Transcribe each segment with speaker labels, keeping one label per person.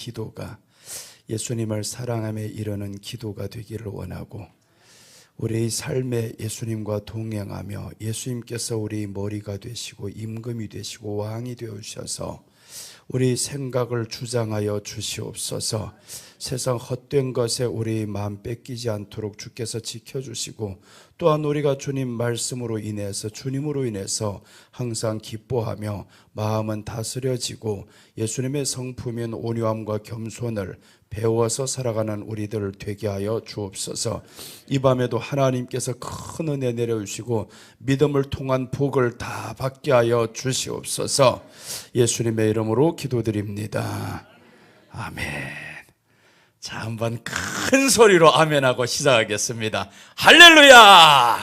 Speaker 1: 기도가 예수님을 사랑하며 이루는 기도가 되기를 원하고, 우리의 삶에 예수님과 동행하며 예수님께서 우리 머리가 되시고 임금이 되시고 왕이 되어주셔서 우리 생각을 주장하여 주시옵소서. 세상 헛된 것에 우리 마음 뺏기지 않도록 주께서 지켜주시고, 또한 우리가 주님 말씀으로 인해서, 주님으로 인해서 항상 기뻐하며 마음은 다스려지고 예수님의 성품인 온유함과 겸손을 배워서 살아가는 우리들 되게 하여 주옵소서. 이 밤에도 하나님께서 큰 은혜 내려주시고 믿음을 통한 복을 다 받게 하여 주시옵소서. 예수님의 이름으로 기도드립니다. 아멘. 자, 한번 큰 소리로 아멘하고 시작하겠습니다. 할렐루야!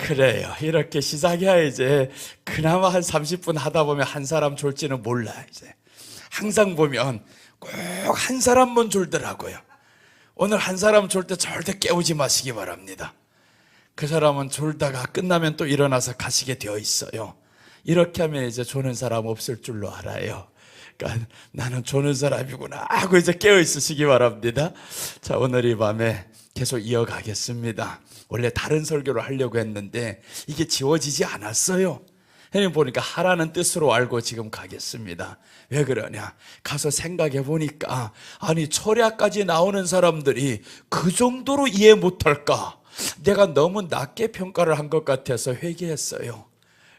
Speaker 1: 그래요. 이렇게 시작해야 이제 그나마 한 30분 하다 보면 한 사람 졸지는 몰라. 이제 항상 보면 꼭 한 사람만 졸더라고요. 오늘 한 사람 졸 때 절대 깨우지 마시기 바랍니다. 그 사람은 졸다가 끝나면 또 일어나서 가시게 되어 있어요. 이렇게 하면 이제 조는 사람 없을 줄로 알아요. 그러니까 나는 조는 사람이구나 하고 이제 깨어 있으시기 바랍니다. 자, 오늘 이 밤에 계속 이어가겠습니다. 원래 다른 설교를 하려고 했는데 이게 지워지지 않았어요. 형님 보니까 하라는 뜻으로 알고 지금 가겠습니다. 왜 그러냐? 가서 생각해 보니까 아니 철야까지 나오는 사람들이 그 정도로 이해 못할까? 내가 너무 낮게 평가를 한 것 같아서 회개했어요.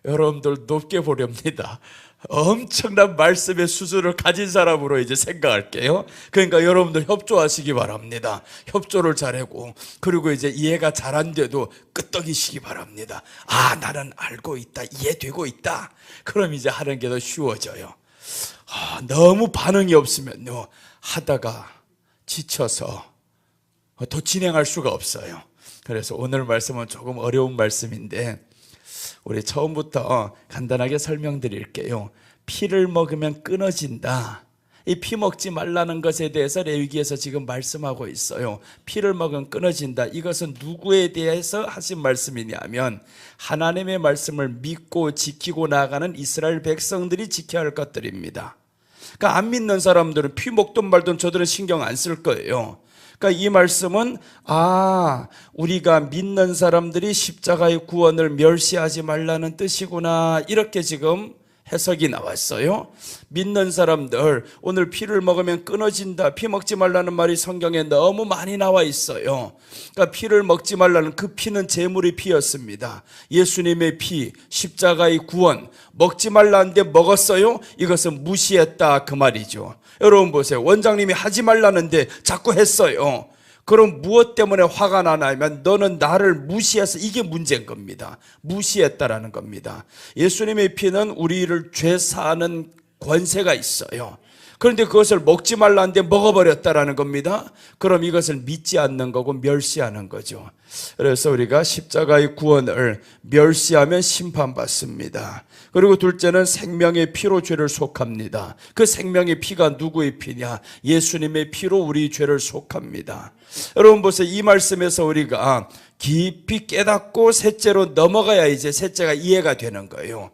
Speaker 1: 여러분들 높게 보렵니다. 엄청난 말씀의 수준을 가진 사람으로 이제 생각할게요. 그러니까 여러분들 협조하시기 바랍니다. 협조를 잘하고, 그리고 이제 이해가 잘 안 돼도 끄떡이시기 바랍니다. 아, 나는 알고 있다, 이해되고 있다. 그럼 이제 하는 게 더 쉬워져요. 너무 반응이 없으면요, 하다가 지쳐서 더 진행할 수가 없어요. 그래서 오늘 말씀은 조금 어려운 말씀인데 우리 처음부터 간단하게 설명드릴게요. 피를 먹으면 끊어진다. 이 피 먹지 말라는 것에 대해서 레위기에서 지금 말씀하고 있어요. 피를 먹으면 끊어진다. 이것은 누구에 대해서 하신 말씀이냐면 하나님의 말씀을 믿고 지키고 나아가는 이스라엘 백성들이 지켜야 할 것들입니다. 그러니까 안 믿는 사람들은 피 먹든 말든 저들은 신경 안 쓸 거예요. 그러니까 이 말씀은 우리가 믿는 사람들이 십자가의 구원을 멸시하지 말라는 뜻이구나, 이렇게 지금 해석이 나왔어요. 믿는 사람들, 오늘 피를 먹으면 끊어진다, 피 먹지 말라는 말이 성경에 너무 많이 나와 있어요. 그러니까 피를 먹지 말라는 그 피는 제물의 피였습니다. 예수님의 피, 십자가의 구원, 먹지 말라는데 먹었어요? 이것은 무시했다, 그 말이죠. 여러분 보세요. 원장님이 하지 말라는데 자꾸 했어요. 그럼 무엇 때문에 화가 나냐면 너는 나를 무시해서, 이게 문제인 겁니다. 무시했다라는 겁니다. 예수님의 피는 우리를 죄 사하는 권세가 있어요. 그런데 그것을 먹지 말라는데 먹어버렸다라는 겁니다. 그럼 이것을 믿지 않는 거고 멸시하는 거죠. 그래서 우리가 십자가의 구원을 멸시하면 심판받습니다. 그리고 둘째는 생명의 피로 죄를 속합니다. 그 생명의 피가 누구의 피냐? 예수님의 피로 우리 죄를 속합니다. 여러분 보세요. 이 말씀에서 우리가 깊이 깨닫고 셋째로 넘어가야 이제 셋째가 이해가 되는 거예요.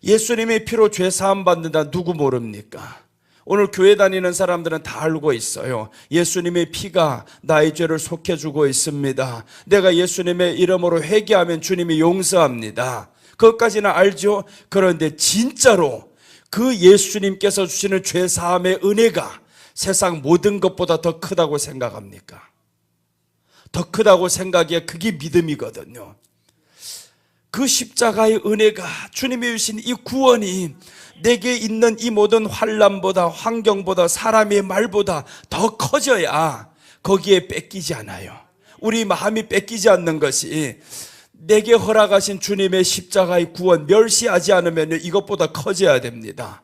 Speaker 1: 예수님의 피로 죄 사함 받는다, 누구 모릅니까? 오늘 교회 다니는 사람들은 다 알고 있어요. 예수님의 피가 나의 죄를 속해주고 있습니다. 내가 예수님의 이름으로 회개하면 주님이 용서합니다. 그것까지는 알죠. 그런데 진짜로 그 예수님께서 주시는 죄 사함의 은혜가 세상 모든 것보다 더 크다고 생각합니까? 더 크다고 생각해야 그게 믿음이거든요. 그 십자가의 은혜가, 주님이 주신 이 구원이 내게 있는 이 모든 환난보다, 환경보다, 사람의 말보다 더 커져야 거기에 뺏기지 않아요. 우리 마음이 뺏기지 않는 것이, 내게 허락하신 주님의 십자가의 구원 멸시하지 않으면 이것보다 커져야 됩니다.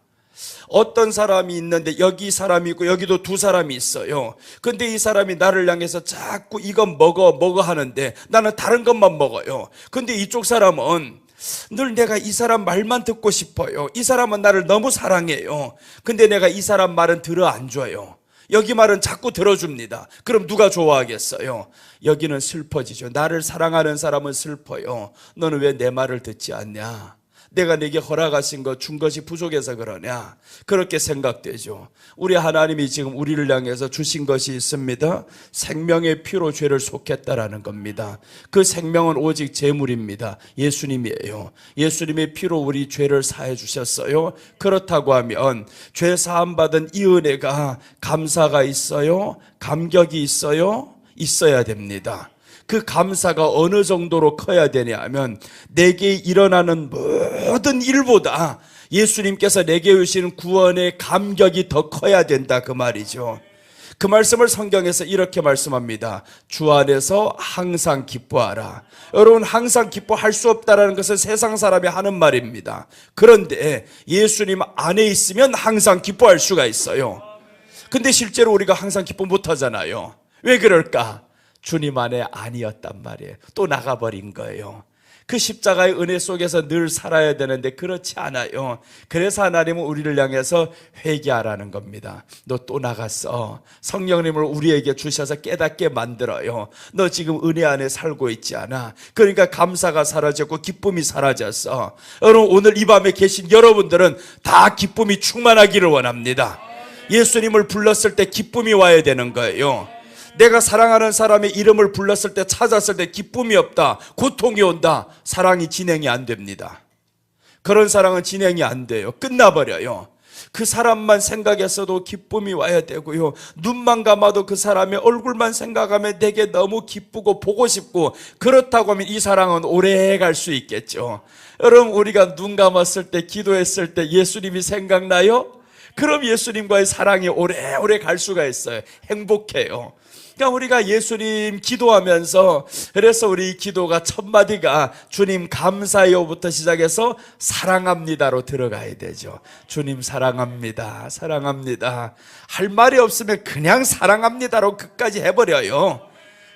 Speaker 1: 어떤 사람이 있는데 여기 사람이 있고 여기도 두 사람이 있어요. 근데 이 사람이 나를 향해서 자꾸 이건 먹어 하는데 나는 다른 것만 먹어요. 근데 이쪽 사람은 늘 내가 이 사람 말만 듣고 싶어요. 이 사람은 나를 너무 사랑해요. 근데 내가 이 사람 말은 들어 안 줘요. 여기 말은 자꾸 들어줍니다. 그럼 누가 좋아하겠어요? 여기는 슬퍼지죠. 나를 사랑하는 사람은 슬퍼요. 너는 왜 내 말을 듣지 않냐? 내가 내게 허락하신 것 준 것이 부족해서 그러냐, 그렇게 생각되죠. 우리 하나님이 지금 우리를 향해서 주신 것이 있습니다. 생명의 피로 죄를 속했다라는 겁니다. 그 생명은 오직 제물입니다. 예수님이에요. 예수님의 피로 우리 죄를 사해 주셨어요. 그렇다고 하면 죄 사함 받은 이 은혜가 감사가 있어요? 감격이 있어요? 있어야 됩니다. 그 감사가 어느 정도로 커야 되냐 하면 내게 일어나는 모든 일보다 예수님께서 내게 주시는 구원의 감격이 더 커야 된다, 그 말이죠. 그 말씀을 성경에서 이렇게 말씀합니다. 주 안에서 항상 기뻐하라. 여러분, 항상 기뻐할 수 없다는 것은 세상 사람이 하는 말입니다. 그런데 예수님 안에 있으면 항상 기뻐할 수가 있어요. 근데 실제로 우리가 항상 기뻐 못하잖아요. 왜 그럴까? 주님 안에 아니었단 말이에요. 또 나가버린 거예요. 그 십자가의 은혜 속에서 늘 살아야 되는데 그렇지 않아요. 그래서 하나님은 우리를 향해서 회개하라는 겁니다. 너 또 나갔어. 성령님을 우리에게 주셔서 깨닫게 만들어요. 너 지금 은혜 안에 살고 있지 않아. 그러니까 감사가 사라졌고 기쁨이 사라졌어. 여러분, 오늘 이 밤에 계신 여러분들은 다 기쁨이 충만하기를 원합니다. 예수님을 불렀을 때 기쁨이 와야 되는 거예요. 내가 사랑하는 사람의 이름을 불렀을 때, 찾았을 때 기쁨이 없다, 고통이 온다, 사랑이 진행이 안 됩니다. 그런 사랑은 진행이 안 돼요. 끝나버려요. 그 사람만 생각했어도 기쁨이 와야 되고요. 눈만 감아도 그 사람의 얼굴만 생각하면 되게 너무 기쁘고 보고 싶고, 그렇다고 하면 이 사랑은 오래 갈 수 있겠죠. 여러분, 우리가 눈 감았을 때, 기도했을 때 예수님이 생각나요? 그럼 예수님과의 사랑이 오래오래 갈 수가 있어요. 행복해요. 그러니까 우리가 예수님 기도하면서, 그래서 우리 기도가 첫 마디가 주님 감사해요부터 시작해서 사랑합니다로 들어가야 되죠. 주님 사랑합니다, 사랑합니다. 할 말이 없으면 그냥 사랑합니다로 끝까지 해버려요.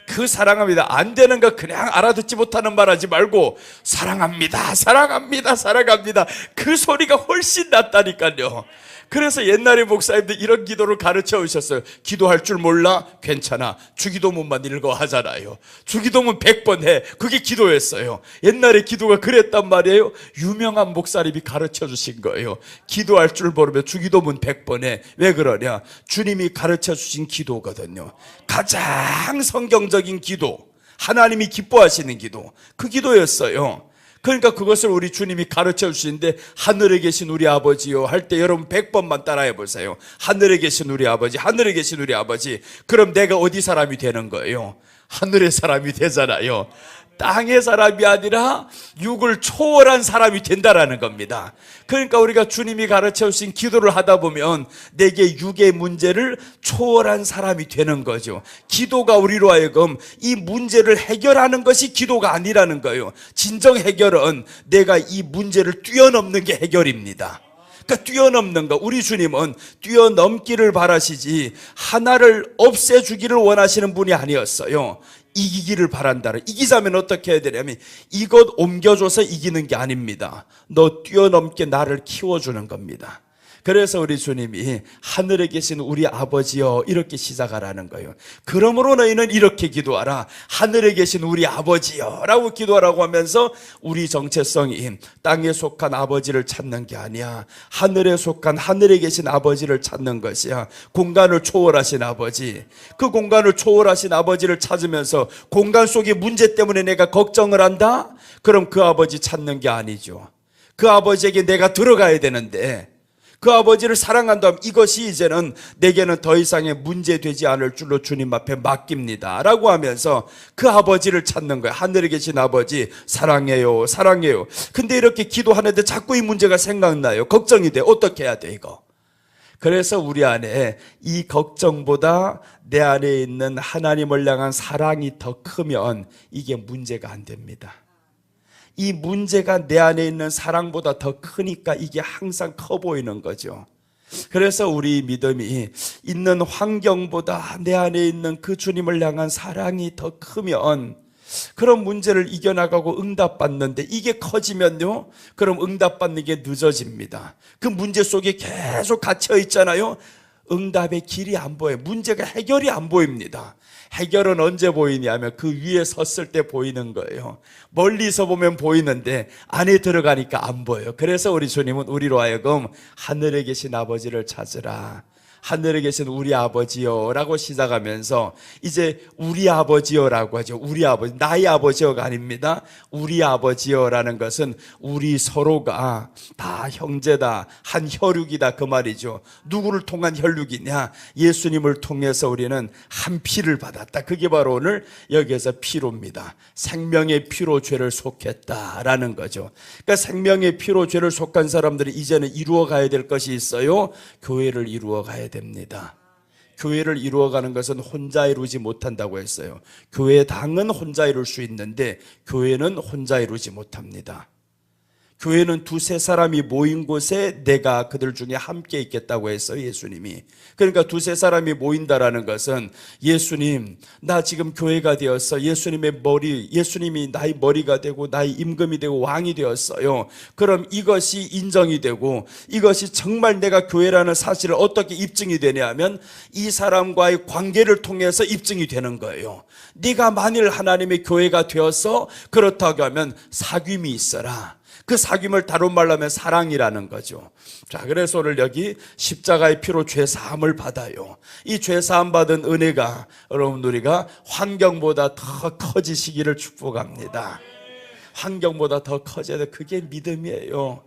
Speaker 1: 그 사랑합니다 안 되는 거 그냥 알아듣지 못하는 말 하지 말고 사랑합니다, 사랑합니다, 사랑합니다, 그 소리가 훨씬 낫다니까요. 그래서 옛날에 목사님들 이런 기도를 가르쳐 오셨어요. 기도할 줄 몰라? 괜찮아. 주기도문만 읽어 하잖아요. 주기도문 100번 해. 그게 기도였어요. 옛날에 기도가 그랬단 말이에요. 유명한 목사님이 가르쳐 주신 거예요. 기도할 줄 모르면 주기도문 100번 해. 왜 그러냐? 주님이 가르쳐 주신 기도거든요. 가장 성경적인 기도, 하나님이 기뻐하시는 기도, 그 기도였어요. 그러니까 그것을 우리 주님이 가르쳐 주시는데, 하늘에 계신 우리 아버지요 할 때 여러분 100번만 따라해 보세요. 하늘에 계신 우리 아버지, 하늘에 계신 우리 아버지. 그럼 내가 어디 사람이 되는 거예요? 하늘의 사람이 되잖아요. 땅의 사람이 아니라 육을 초월한 사람이 된다라는 겁니다. 그러니까 우리가 주님이 가르쳐 주신 기도를 하다 보면 내게 육의 문제를 초월한 사람이 되는 거죠. 기도가 우리로 하여금 이 문제를 해결하는 것이 기도가 아니라는 거예요. 진정 해결은 내가 이 문제를 뛰어넘는 게 해결입니다. 그러니까 뛰어넘는 거, 우리 주님은 뛰어넘기를 바라시지 하나를 없애주기를 원하시는 분이 아니었어요. 이기기를 바란다는. 이기자면 어떻게 해야 되냐면 이것 옮겨줘서 이기는 게 아닙니다. 너 뛰어넘게 나를 키워주는 겁니다. 그래서 우리 주님이 하늘에 계신 우리 아버지여 이렇게 시작하라는 거예요. 그러므로 너희는 이렇게 기도하라. 하늘에 계신 우리 아버지여 라고 기도하라고 하면서 우리 정체성이 땅에 속한 아버지를 찾는 게 아니야. 하늘에 속한 하늘에 계신 아버지를 찾는 것이야. 공간을 초월하신 아버지. 그 공간을 초월하신 아버지를 찾으면서 공간 속의 문제 때문에 내가 걱정을 한다? 그럼 그 아버지 찾는 게 아니죠. 그 아버지에게 내가 들어가야 되는데, 그 아버지를 사랑한다면 이것이 이제는 내게는 더 이상의 문제되지 않을 줄로 주님 앞에 맡깁니다 라고 하면서 그 아버지를 찾는 거예요. 하늘에 계신 아버지 사랑해요, 사랑해요. 근데 이렇게 기도하는데 자꾸 이 문제가 생각나요. 걱정이 돼. 어떻게 해야 돼 이거? 그래서 우리 안에 이 걱정보다 내 안에 있는 하나님을 향한 사랑이 더 크면 이게 문제가 안 됩니다. 이 문제가 내 안에 있는 사랑보다 더 크니까 이게 항상 커 보이는 거죠. 그래서 우리 믿음이 있는 환경보다 내 안에 있는 그 주님을 향한 사랑이 더 크면 그런 문제를 이겨나가고 응답받는데, 이게 커지면요, 그럼 응답받는 게 늦어집니다. 그 문제 속에 계속 갇혀 있잖아요. 응답의 길이 안 보여요. 문제가 해결이 안 보입니다. 해결은 언제 보이냐면 그 위에 섰을 때 보이는 거예요. 멀리서 보면 보이는데 안에 들어가니까 안 보여요. 그래서 우리 주님은 우리로 하여금 하늘에 계신 아버지를 찾으라, 하늘에 계신 우리 아버지요 라고 시작하면서 이제 우리 아버지요 라고 하죠. 우리 아버지, 나의 아버지요가 아닙니다. 우리 아버지요 라는 것은 우리 서로가 다 형제다, 한 혈육이다 그 말이죠. 누구를 통한 혈육이냐? 예수님을 통해서 우리는 한 피를 받았다. 그게 바로 오늘 여기에서 피로입니다. 생명의 피로 죄를 속했다라는 거죠. 그러니까 생명의 피로 죄를 속한 사람들이 이제는 이루어 가야 될 것이 있어요. 교회를 이루어 가야 됩니다. 교회를 이루어가는 것은 혼자 이루지 못한다고 했어요. 교회 당은 혼자 이룰 수 있는데 교회는 혼자 이루지 못합니다. 교회는 두세 사람이 모인 곳에 내가 그들 중에 함께 있겠다고 했어요, 예수님이. 그러니까 두세 사람이 모인다라는 것은 예수님, 나 지금 교회가 되었어. 예수님이 나의 머리가 되고 나의 임금이 되고 왕이 되었어요. 그럼 이것이 인정이 되고 이것이 정말 내가 교회라는 사실을 어떻게 입증이 되냐면 이 사람과의 관계를 통해서 입증이 되는 거예요. 네가 만일 하나님의 교회가 되어서 그렇다고 하면 사귐이 있어라. 그 사귐을 다른 말로 하면 사랑이라는 거죠. 자, 그래서 오늘 여기 십자가의 피로 죄사함을 받아요. 이 죄사함 받은 은혜가 여러분 우리가 환경보다 더 커지시기를 축복합니다. 환경보다 더 커져야 돼. 그게 믿음이에요.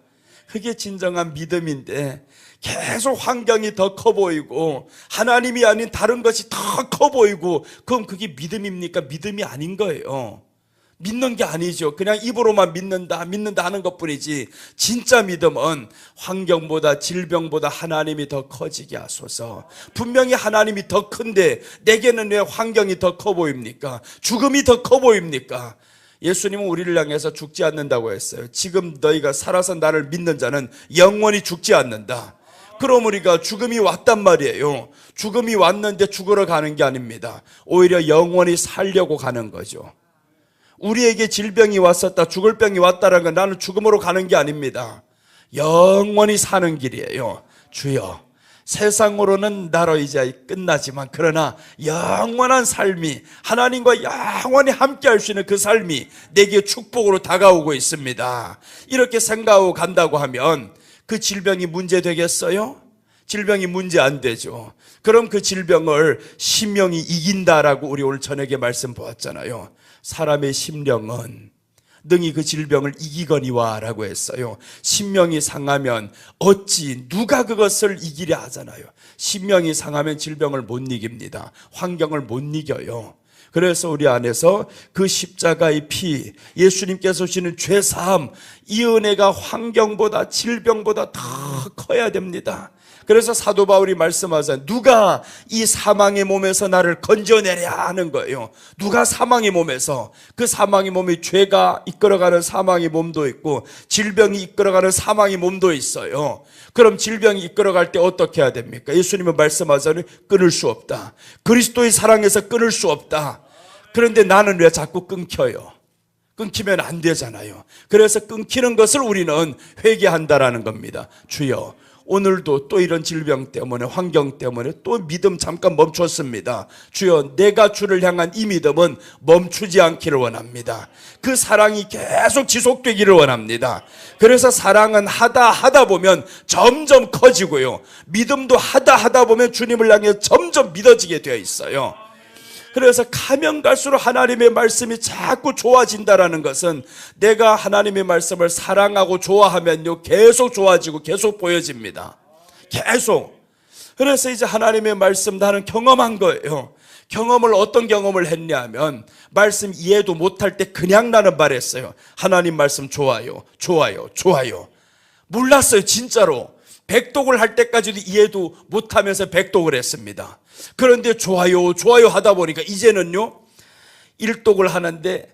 Speaker 1: 그게 진정한 믿음인데 계속 환경이 더 커 보이고 하나님이 아닌 다른 것이 더 커 보이고 그럼 그게 믿음입니까? 믿음이 아닌 거예요. 믿는 게 아니죠. 그냥 입으로만 믿는다 하는 것뿐이지 진짜 믿음은 환경보다 질병보다 하나님이 더 커지게 하소서. 분명히 하나님이 더 큰데 내게는 왜 환경이 더 커 보입니까? 죽음이 더 커 보입니까? 예수님은 우리를 향해서 죽지 않는다고 했어요. 지금 너희가 살아서 나를 믿는 자는 영원히 죽지 않는다. 그럼 우리가 죽음이 왔단 말이에요. 죽음이 왔는데 죽으러 가는 게 아닙니다. 오히려 영원히 살려고 가는 거죠. 우리에게 질병이 왔었다, 죽을 병이 왔다라는 건 나는 죽음으로 가는 게 아닙니다. 영원히 사는 길이에요. 주여, 세상으로는 나로 이제 끝나지만 그러나 영원한 삶이 하나님과 영원히 함께 할 수 있는 그 삶이 내게 축복으로 다가오고 있습니다. 이렇게 생각하고 간다고 하면 그 질병이 문제 되겠어요? 질병이 문제 안 되죠. 그럼 그 질병을 심령이 이긴다라고 우리 오늘 저녁에 말씀 보았잖아요. 사람의 심령은 능히 그 질병을 이기거니와 라고 했어요. 심령이 상하면 어찌 누가 그것을 이기려 하잖아요. 심령이 상하면 질병을 못 이깁니다. 환경을 못 이겨요. 그래서 우리 안에서 그 십자가의 피, 예수님께서 주시는 죄사함, 이 은혜가 환경보다 질병보다 더 커야 됩니다. 그래서 사도 바울이 말씀하잖아요. 누가 이 사망의 몸에서 나를 건져내랴 하는 거예요. 누가 사망의 몸에서, 그 사망의 몸이 죄가 이끌어가는 사망의 몸도 있고 질병이 이끌어가는 사망의 몸도 있어요. 그럼 질병이 이끌어갈 때 어떻게 해야 됩니까? 예수님은 말씀하잖아요. 끊을 수 없다. 그리스도의 사랑에서 끊을 수 없다. 그런데 나는 왜 자꾸 끊겨요? 끊기면 안 되잖아요. 그래서 끊기는 것을 우리는 회개한다라는 겁니다. 주여, 오늘도 또 이런 질병 때문에 환경 때문에 또 믿음 잠깐 멈췄습니다. 주여, 내가 주를 향한 이 믿음은 멈추지 않기를 원합니다. 그 사랑이 계속 지속되기를 원합니다. 그래서 사랑은 하다 보면 점점 커지고요, 믿음도 하다 보면 주님을 향해 점점 믿어지게 되어 있어요. 그래서 가면 갈수록 하나님의 말씀이 자꾸 좋아진다라는 것은 내가 하나님의 말씀을 사랑하고 좋아하면요 계속 좋아지고 계속 보여집니다. 계속. 그래서 이제 하나님의 말씀 나는 경험한 거예요. 경험을 어떤 경험을 했냐면 말씀 이해도 못할 때 그냥 나는 말했어요. 하나님 말씀 좋아요. 몰랐어요, 진짜로. 백독을 할 때까지도 이해도 못하면서 백독을 했습니다. 그런데 좋아요 하다 보니까 이제는요 1독을 하는데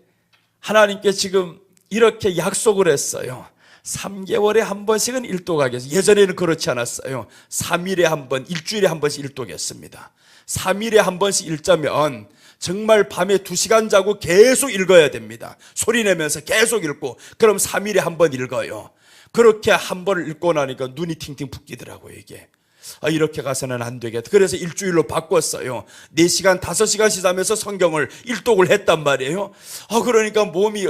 Speaker 1: 하나님께 지금 이렇게 약속을 했어요. 3개월에 한 번씩은 1독하겠어요. 예전에는 그렇지 않았어요. 3일에 한 번, 일주일에 한 번씩 1독했습니다. 3일에 한 번씩 읽자면 정말 밤에 2시간 자고 계속 읽어야 됩니다. 소리 내면서 계속 읽고, 그럼 3일에 한 번 읽어요. 그렇게 한 번을 읽고 나니까 눈이 팅팅 붓기더라고요, 이게. 이렇게 가서는 안 되겠다. 그래서 일주일로 바꿨어요. 4시간, 5시간씩 자면서 성경을 일독을 했단 말이에요. 그러니까 몸이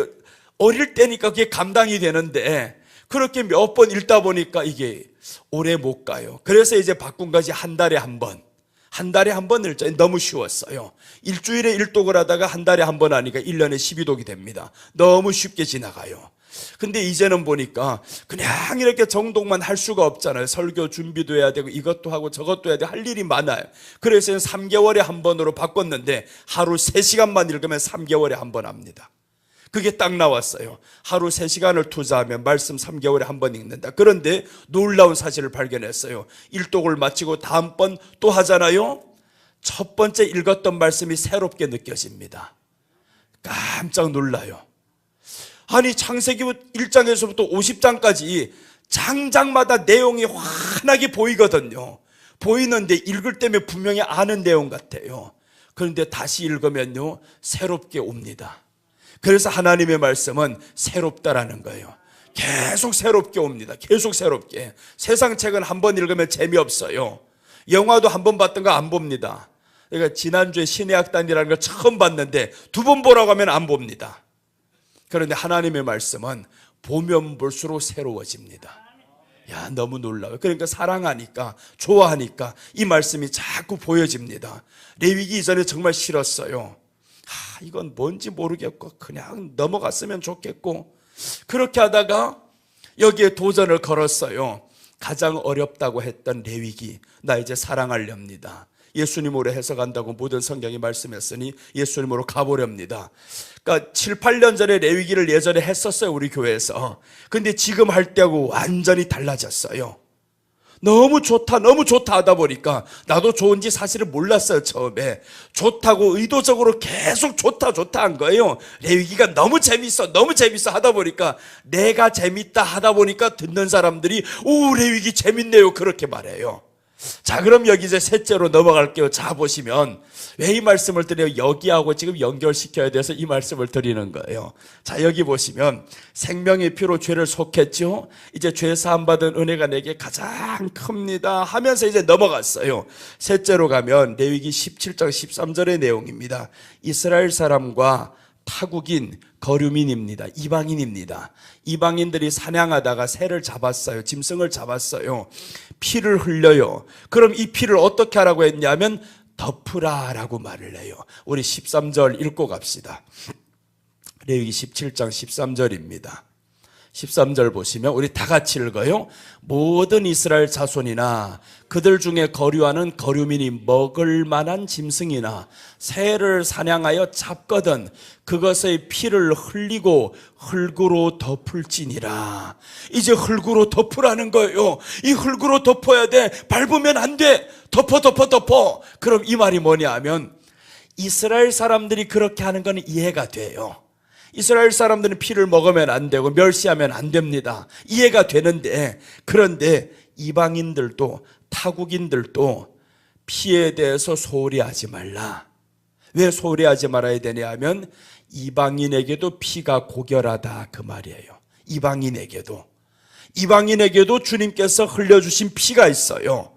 Speaker 1: 어릴 때니까 그게 감당이 되는데 그렇게 몇 번 읽다 보니까 이게 오래 못 가요. 그래서 이제 바꾼 것이 한 달에 한 번. 한 달에 한 번 읽자. 너무 쉬웠어요. 일주일에 1독을 하다가 한 달에 한 번 하니까 1년에 12독이 됩니다. 너무 쉽게 지나가요. 근데 이제는 보니까 그냥 이렇게 정독만 할 수가 없잖아요. 설교 준비도 해야 되고 이것도 하고 저것도 해야 되고 할 일이 많아요. 그래서 3개월에 한 번으로 바꿨는데 하루 3시간만 읽으면 3개월에 한 번 합니다. 그게 딱 나왔어요. 하루 3시간을 투자하면 말씀 3개월에 한 번 읽는다. 그런데 놀라운 사실을 발견했어요. 일독을 마치고 다음번 또 하잖아요. 첫 번째 읽었던 말씀이 새롭게 느껴집니다. 깜짝 놀라요. 아니 창세기 1장에서부터 50장까지 장장마다 내용이 환하게 보이거든요. 보이는데 읽을 때면 분명히 아는 내용 같아요. 그런데 다시 읽으면요 새롭게 옵니다. 그래서 하나님의 말씀은 새롭다라는 거예요. 계속 새롭게 옵니다. 계속 새롭게. 세상 책은 한 번 읽으면 재미없어요. 영화도 한 번 봤던 거 안 봅니다. 그러니까 지난주에 신의 악단이라는 걸 처음 봤는데 2번 보라고 하면 안 봅니다. 그런데 하나님의 말씀은 보면 볼수록 새로워집니다. 야, 너무 놀라워요. 그러니까 사랑하니까, 좋아하니까 이 말씀이 자꾸 보여집니다. 레위기 이전에 정말 싫었어요. 이건 뭔지 모르겠고 그냥 넘어갔으면 좋겠고 그렇게 하다가 여기에 도전을 걸었어요. 가장 어렵다고 했던 레위기, 나 이제 사랑하렵니다. 예수님으로 해석한다고 모든 성경이 말씀했으니 예수님으로 가보렵니다. 그러니까 7, 8년 전에 레위기를 예전에 했었어요, 우리 교회에서. 근데 지금 할 때하고 완전히 달라졌어요. 너무 좋다 하다 보니까 나도 좋은지 사실은 몰랐어요. 처음에 좋다고 의도적으로 계속 좋다 한 거예요. 레위기가 너무 재밌어 하다 보니까 내가 재밌다 하다 보니까 듣는 사람들이 오, 레위기 재밌네요 그렇게 말해요. 자, 그럼 여기 이제 셋째로 넘어갈게요. 자, 보시면 왜 이 말씀을 드려요? 여기하고 지금 연결시켜야 돼서 이 말씀을 드리는 거예요. 자, 여기 보시면 생명의 피로 죄를 속했죠. 이제 죄 사함 받은 은혜가 내게 가장 큽니다 하면서 이제 넘어갔어요. 셋째로 가면 레위기 17장 13절의 내용입니다. 이스라엘 사람과 타국인 거류민입니다. 이방인입니다. 이방인들이 사냥하다가 새를 잡았어요. 짐승을 잡았어요. 피를 흘려요. 그럼 이 피를 어떻게 하라고 했냐면 덮으라라고 말을 해요. 우리 13절 읽고 갑시다. 레위기 17장 13절입니다. 13절 보시면 우리 다 같이 읽어요. 모든 이스라엘 자손이나 그들 중에 거류하는 거류민이 먹을 만한 짐승이나 새를 사냥하여 잡거든 그것의 피를 흘리고 흙으로 덮을지니라. 이제 흙으로 덮으라는 거예요. 이 흙으로 덮어야 돼. 밟으면 안 돼. 덮어. 그럼 이 말이 뭐냐 하면 이스라엘 사람들이 그렇게 하는 건 이해가 돼요. 이스라엘 사람들은 피를 먹으면 안 되고 멸시하면 안 됩니다. 이해가 되는데, 그런데 이방인들도 타국인들도 피에 대해서 소홀히 하지 말라. 왜 소홀히 하지 말아야 되냐 하면 이방인에게도 피가 고결하다 그 말이에요. 이방인에게도 주님께서 흘려주신 피가 있어요.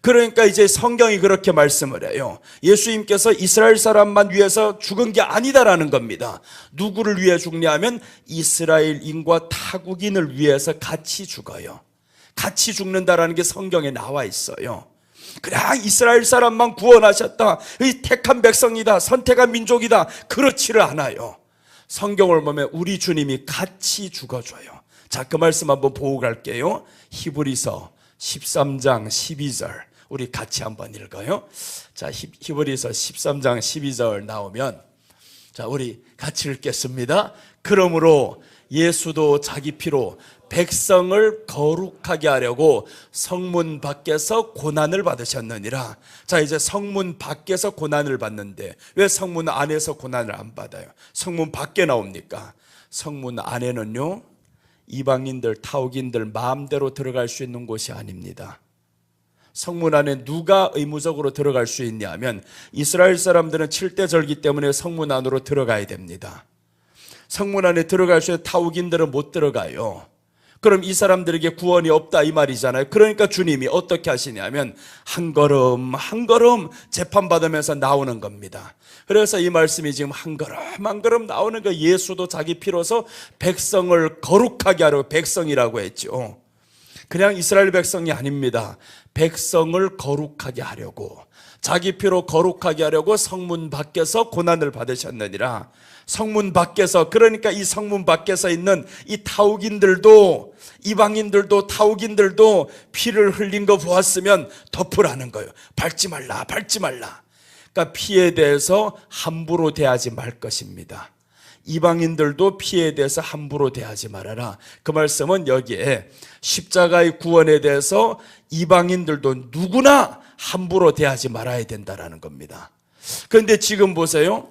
Speaker 1: 그러니까 이제 성경이 그렇게 말씀을 해요. 예수님께서 이스라엘 사람만 위해서 죽은 게 아니다라는 겁니다. 누구를 위해 죽냐면 이스라엘인과 타국인을 위해서 같이 죽어요. 같이 죽는다라는 게 성경에 나와 있어요. 그냥 이스라엘 사람만 구원하셨다, 이 택한 백성이다, 선택한 민족이다, 그렇지를 않아요. 성경을 보면 우리 주님이 같이 죽어줘요. 자, 그 말씀 한번 보고 갈게요. 히브리서 13장 12절 우리 같이 한번 읽어요. 자, 히브리서 13장 12절 나오면 자, 우리 같이 읽겠습니다. 그러므로 예수도 자기 피로 백성을 거룩하게 하려고 성문 밖에서 고난을 받으셨느니라. 자, 이제 성문 밖에서 고난을 받는데 왜 성문 안에서 고난을 안 받아요? 성문 밖에 나옵니까? 성문 안에는요 이방인들, 타국인들 마음대로 들어갈 수 있는 곳이 아닙니다. 성문 안에 누가 의무적으로 들어갈 수 있냐면 이스라엘 사람들은 7대 절기 때문에 성문 안으로 들어가야 됩니다. 성문 안에 들어갈 수 있는 타국인들은 못 들어가요. 그럼 이 사람들에게 구원이 없다 이 말이잖아요. 그러니까 주님이 어떻게 하시냐면 한 걸음 한 걸음 재판받으면서 나오는 겁니다. 그래서 이 말씀이 지금 한 걸음 한 걸음 나오는 거, 예수도 자기 피로서 백성을 거룩하게 하려고 백성이라고 했죠. 그냥 이스라엘 백성이 아닙니다. 백성을 거룩하게 하려고, 자기 피로 거룩하게 하려고 성문 밖에서 고난을 받으셨느니라. 성문 밖에서, 그러니까 이 성문 밖에서 있는 이 타국인들도, 이방인들도 타국인들도 피를 흘린 거 보았으면 덮으라는 거예요. 밟지 말라, 밟지 말라. 그러니까 피에 대해서 함부로 대하지 말 것입니다. 이방인들도 피에 대해서 함부로 대하지 말아라. 그 말씀은 여기에 십자가의 구원에 대해서 이방인들도 누구나 함부로 대하지 말아야 된다라는 겁니다. 그런데 지금 보세요.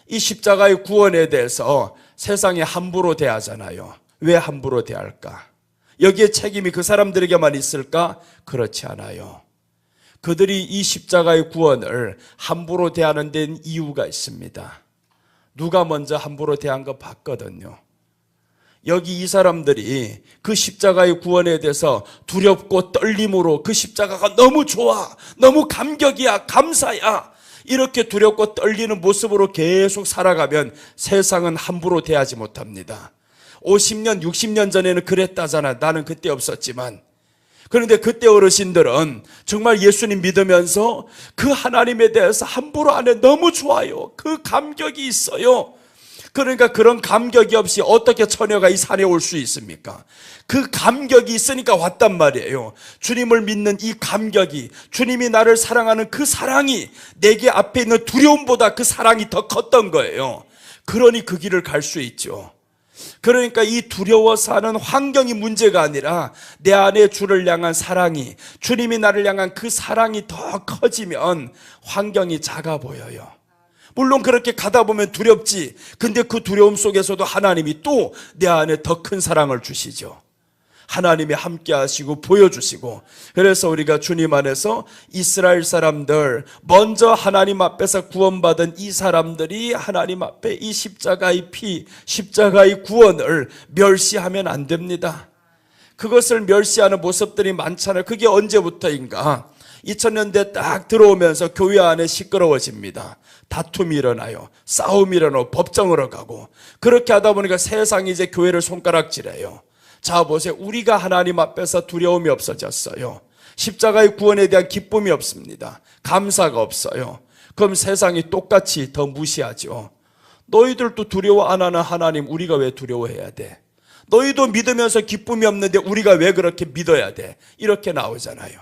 Speaker 1: 이 십자가의 구원에 대해서 세상에 함부로 대하잖아요. 왜 함부로 대할까? 여기에 책임이 그 사람들에게만 있을까? 그렇지 않아요. 그들이 이 십자가의 구원을 함부로 대하는 데는 이유가 있습니다. 누가 먼저 함부로 대한 거 봤거든요. 여기 이 사람들이 그 십자가의 구원에 대해서 두렵고 떨림으로, 그 십자가가 너무 좋아, 너무 감격이야, 감사야, 이렇게 두렵고 떨리는 모습으로 계속 살아가면 세상은 함부로 대하지 못합니다. 50년, 60년 전에는 그랬다잖아. 나는 그때 없었지만. 그런데 그때 어르신들은 정말 예수님 믿으면서 그 하나님에 대해서 함부로 안 해. 너무 좋아요. 그 감격이 있어요. 그러니까 그런 감격이 없이 어떻게 처녀가 이 산에 올 수 있습니까? 그 감격이 있으니까 왔단 말이에요. 주님을 믿는 이 감격이, 주님이 나를 사랑하는 그 사랑이 내게 앞에 있는 두려움보다 그 사랑이 더 컸던 거예요. 그러니 그 길을 갈 수 있죠. 그러니까 이 두려워서 하는 환경이 문제가 아니라 내 안에 주를 향한 사랑이, 주님이 나를 향한 그 사랑이 더 커지면 환경이 작아 보여요. 물론 그렇게 가다 보면 두렵지. 근데 그 두려움 속에서도 하나님이 또 내 안에 더 큰 사랑을 주시죠. 하나님이 함께 하시고 보여주시고. 그래서 우리가 주님 안에서 이스라엘 사람들, 먼저 하나님 앞에서 구원받은 이 사람들이 하나님 앞에 이 십자가의 피, 십자가의 구원을 멸시하면 안 됩니다. 그것을 멸시하는 모습들이 많잖아요. 그게 언제부터인가? 2000년대 딱 들어오면서 교회 안에 시끄러워집니다. 다툼이 일어나요. 싸움이 일어나고 법정으로 가고. 그렇게 하다 보니까 세상이 이제 교회를 손가락질해요. 자 보세요. 우리가 하나님 앞에서 두려움이 없어졌어요. 십자가의 구원에 대한 기쁨이 없습니다. 감사가 없어요. 그럼 세상이 똑같이 더 무시하죠. 너희들도 두려워 안 하는 하나님 우리가 왜 두려워해야 돼? 너희도 믿으면서 기쁨이 없는데 우리가 왜 그렇게 믿어야 돼? 이렇게 나오잖아요.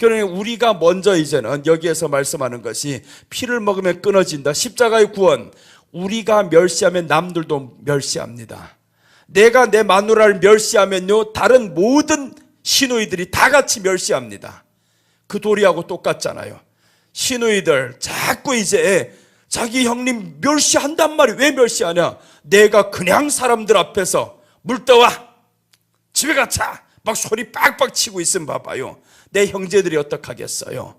Speaker 1: 그러니 우리가 먼저 이제는 여기에서 말씀하는 것이 피를 먹으면 끊어진다. 십자가의 구원, 우리가 멸시하면 남들도 멸시합니다. 내가 내 마누라를 멸시하면요, 다른 모든 시누이들이 다 같이 멸시합니다. 그 도리하고 똑같잖아요. 시누이들 자꾸 이제 자기 형님 멸시한단 말이에요. 왜 멸시하냐? 내가 그냥 사람들 앞에서 물 떠와, 집에 가자, 막 소리 빡빡 치고 있으면 봐봐요. 내 형제들이 어떡하겠어요?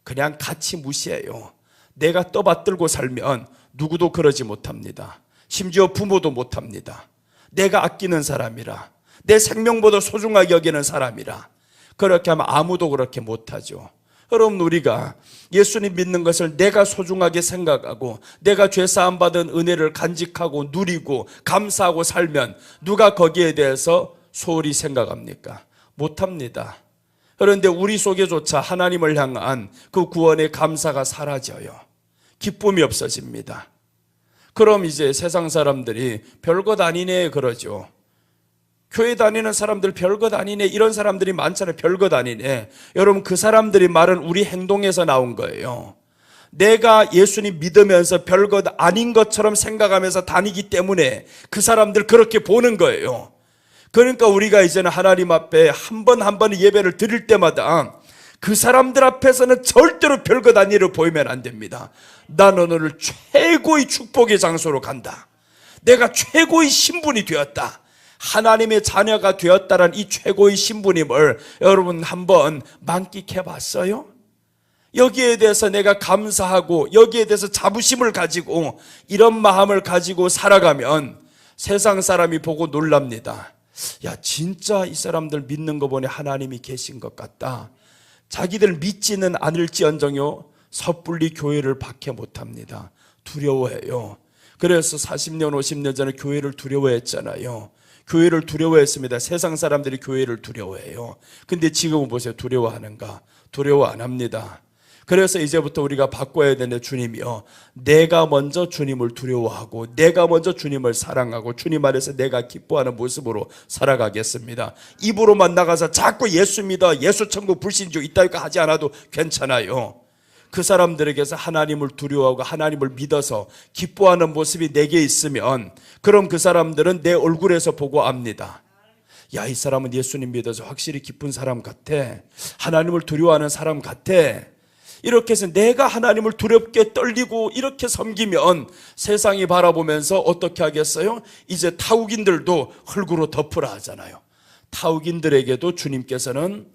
Speaker 1: 그냥 같이 무시해요. 내가 떠받들고 살면 누구도 그러지 못합니다. 심지어 부모도 못합니다. 내가 아끼는 사람이라, 내 생명보다 소중하게 여기는 사람이라 그렇게 하면 아무도 그렇게 못하죠. 여러분, 우리가 예수님 믿는 것을 내가 소중하게 생각하고 내가 죄사함 받은 은혜를 간직하고 누리고 감사하고 살면 누가 거기에 대해서 소홀히 생각합니까? 못합니다. 그런데 우리 속에조차 하나님을 향한 그 구원의 감사가 사라져요. 기쁨이 없어집니다. 그럼 이제 세상 사람들이 별것 아니네 그러죠. 교회 다니는 사람들 별것 아니네, 이런 사람들이 많잖아요. 별것 아니네. 여러분, 그 사람들이 말은 우리 행동에서 나온 거예요. 내가 예수님 믿으면서 별것 아닌 것처럼 생각하면서 다니기 때문에 그 사람들 그렇게 보는 거예요. 그러니까 우리가 이제는 하나님 앞에 한 번 한 번 예배를 드릴 때마다 그 사람들 앞에서는 절대로 별것 아닌 일을 보이면 안 됩니다. 나는 오늘 최고의 축복의 장소로 간다. 내가 최고의 신분이 되었다. 하나님의 자녀가 되었다는 이 최고의 신분임을 여러분 한번 만끽해 봤어요? 여기에 대해서 내가 감사하고 여기에 대해서 자부심을 가지고 이런 마음을 가지고 살아가면 세상 사람이 보고 놀랍니다. 야, 진짜 이 사람들 믿는 거 보니 하나님이 계신 것 같다. 자기들 믿지는 않을지언정요 섣불리 교회를 박해 못합니다. 두려워해요. 그래서 40년 50년 전에 교회를 두려워했잖아요. 교회를 두려워했습니다. 세상 사람들이 교회를 두려워해요. 근데 지금은 보세요. 두려워하는가? 두려워 안 합니다. 그래서 이제부터 우리가 바꿔야 되는 주님이요, 내가 먼저 주님을 두려워하고 내가 먼저 주님을 사랑하고 주님 안에서 내가 기뻐하는 모습으로 살아가겠습니다. 입으로만 나가서 자꾸 예수 믿어, 예수 천국 불신주 이따위가 하지 않아도 괜찮아요. 그 사람들에게서 하나님을 두려워하고 하나님을 믿어서 기뻐하는 모습이 내게 있으면 그럼 그 사람들은 내 얼굴에서 보고 압니다. 야, 이 사람은 예수님 믿어서 확실히 기쁜 사람 같아. 하나님을 두려워하는 사람 같아. 이렇게 해서 내가 하나님을 두렵게 떨리고 이렇게 섬기면 세상이 바라보면서 어떻게 하겠어요? 이제 타국인들도 흙으로 덮으라 하잖아요. 타국인들에게도 주님께서는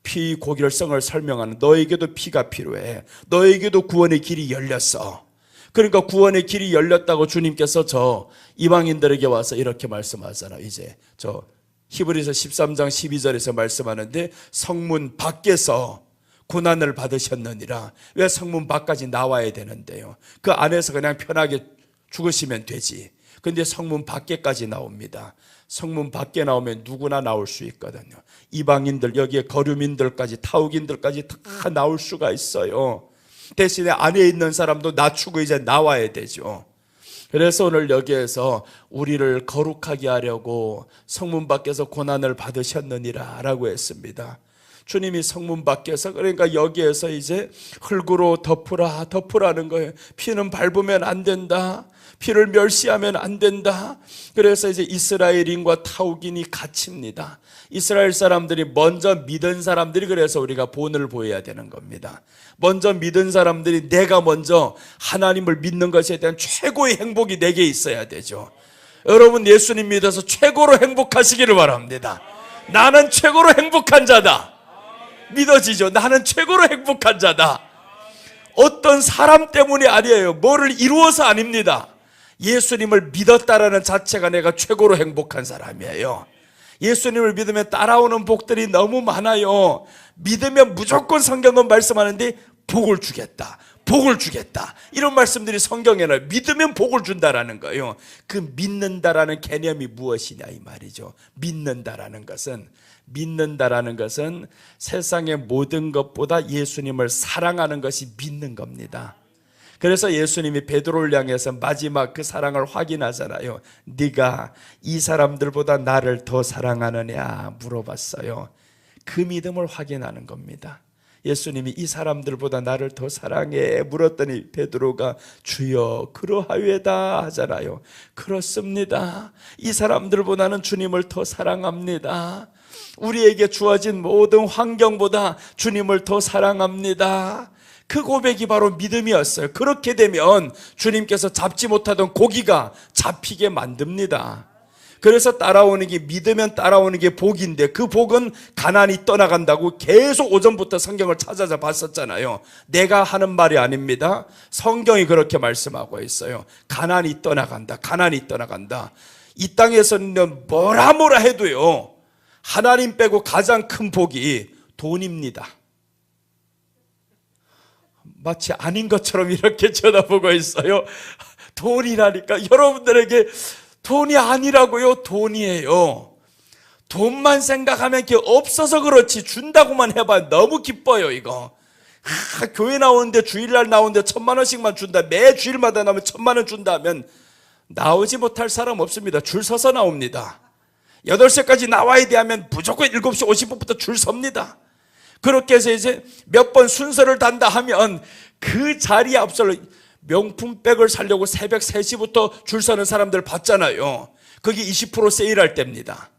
Speaker 1: 피 고결성을 설명하는, 너에게도 피가 필요해. 너에게도 구원의 길이 열렸어. 그러니까 구원의 길이 열렸다고 주님께서 저 이방인들에게 와서 이렇게 말씀하잖아요. 이제 저 히브리서 13장 12절에서 말씀하는데 성문 밖에서 고난을 받으셨느니라. 왜 성문 밖까지 나와야 되는데요? 그 안에서 그냥 편하게 죽으시면 되지. 근데 성문 밖에까지 나옵니다. 성문 밖에 나오면 누구나 나올 수 있거든요. 이방인들, 여기에 거류민들까지, 타국인들까지 다 나올 수가 있어요. 대신에 안에 있는 사람도 낮추고 이제 나와야 되죠. 그래서 오늘 여기에서 우리를 거룩하게 하려고 성문 밖에서 고난을 받으셨느니라 라고 했습니다. 주님이 성문 밖에서, 그러니까 여기에서 이제 흙으로 덮으라는 거예요. 피는 밟으면 안 된다. 피를 멸시하면 안 된다. 그래서 이제 이스라엘인과 타국인이 갇힙니다. 이스라엘 사람들이 먼저 믿은 사람들이, 그래서 우리가 본을 보여야 되는 겁니다. 먼저 믿은 사람들이 내가 먼저 하나님을 믿는 것에 대한 최고의 행복이 내게 있어야 되죠. 여러분 예수님 믿어서 최고로 행복하시기를 바랍니다. 나는 최고로 행복한 자다. 믿어지죠? 나는 최고로 행복한 자다. 어떤 사람 때문이 아니에요. 뭐를 이루어서 아닙니다. 예수님을 믿었다라는 자체가 내가 최고로 행복한 사람이에요. 예수님을 믿으면 따라오는 복들이 너무 많아요. 믿으면 무조건 성경은 말씀하는데 복을 주겠다, 복을 주겠다, 이런 말씀들이 성경에 나와요. 믿으면 복을 준다라는 거예요. 그 믿는다라는 개념이 무엇이냐 이 말이죠. 믿는다라는 것은 세상의 모든 것보다 예수님을 사랑하는 것이 믿는 겁니다. 그래서 예수님이 베드로를 향해서 마지막 그 사랑을 확인하잖아요. 네가 이 사람들보다 나를 더 사랑하느냐 물어봤어요. 그 믿음을 확인하는 겁니다. 예수님이 이 사람들보다 나를 더 사랑해 물었더니 베드로가 주여 그러하외다 하잖아요. 그렇습니다. 이 사람들보다는 주님을 더 사랑합니다. 우리에게 주어진 모든 환경보다 주님을 더 사랑합니다. 그 고백이 바로 믿음이었어요. 그렇게 되면 주님께서 잡지 못하던 고기가 잡히게 만듭니다. 그래서 따라오는 게, 믿으면 따라오는 게 복인데 그 복은 가난이 떠나간다고 계속 오전부터 성경을 찾아서 봤었잖아요. 내가 하는 말이 아닙니다. 성경이 그렇게 말씀하고 있어요. 가난이 떠나간다. 가난이 떠나간다. 이 땅에서는 뭐라 해도요, 하나님 빼고 가장 큰 복이 돈입니다. 마치 아닌 것처럼 이렇게 쳐다보고 있어요. 돈이라니까. 여러분들에게 돈이 아니라고요. 돈이에요. 돈만 생각하면 이게 없어서 그렇지, 준다고만 해봐 너무 기뻐요 이거. 교회 나오는데, 주일날 나오는데 1,000만 원씩만 준다, 매 주일마다 나오면 1,000만 원 준다면 나오지 못할 사람 없습니다. 줄 서서 나옵니다. 8시까지 나와야 돼 하면 무조건 7시 50분부터 줄 섭니다. 그렇게 해서 이제 몇 번 순서를 단다 하면 그 자리에 앞서 명품백을 사려고 새벽 3시부터 줄 서는 사람들 봤잖아요. 그게 20% 세일할 때입니다.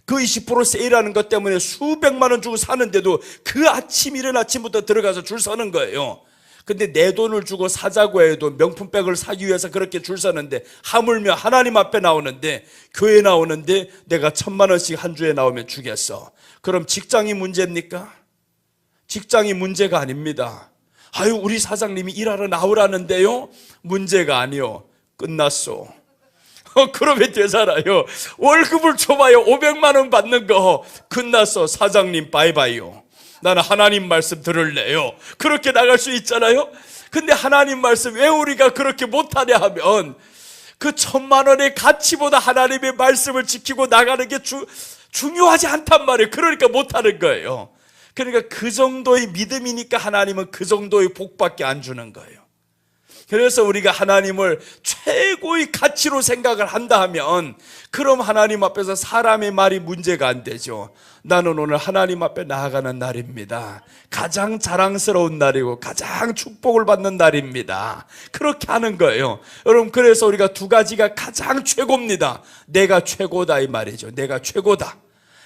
Speaker 1: 그 20% 세일하는 것 때문에 수백만 원 주고 사는데도 그 아침, 이른 아침부터 들어가서 줄 서는 거예요. 근데 내 돈을 주고 사자고 해도 명품백을 사기 위해서 그렇게 줄 서는데, 하물며 하나님 앞에 나오는데, 교회 나오는데 내가 1,000만 원씩 한 주에 나오면 주겠어. 그럼 직장이 문제입니까? 직장이 문제가 아닙니다. 아유, 우리 사장님이 일하러 나오라는데요? 문제가 아니요. 끝났소.
Speaker 2: 그러면 되잖아요. 월급을 줘봐요. 500만 원 받는 거 끝났어. 사장님 바이바이요. 나는 하나님 말씀 들을래요. 그렇게 나갈 수 있잖아요. 근데 하나님 말씀 왜 우리가 그렇게 못하냐 하면 그 1,000만 원의 가치보다 하나님의 말씀을 지키고 나가는 게 중요하지 않단 말이에요. 그러니까 못하는 거예요. 그러니까 그 정도의 믿음이니까 하나님은 그 정도의 복밖에 안 주는 거예요. 그래서 우리가 하나님을 최고의 가치로 생각을 한다 하면 그럼 하나님 앞에서 사람의 말이 문제가 안 되죠. 나는 오늘 하나님 앞에 나아가는 날입니다. 가장 자랑스러운 날이고 가장 축복을 받는 날입니다. 그렇게 하는 거예요. 여러분, 그래서 우리가 두 가지가 가장 최고입니다. 내가 최고다 이 말이죠. 내가 최고다.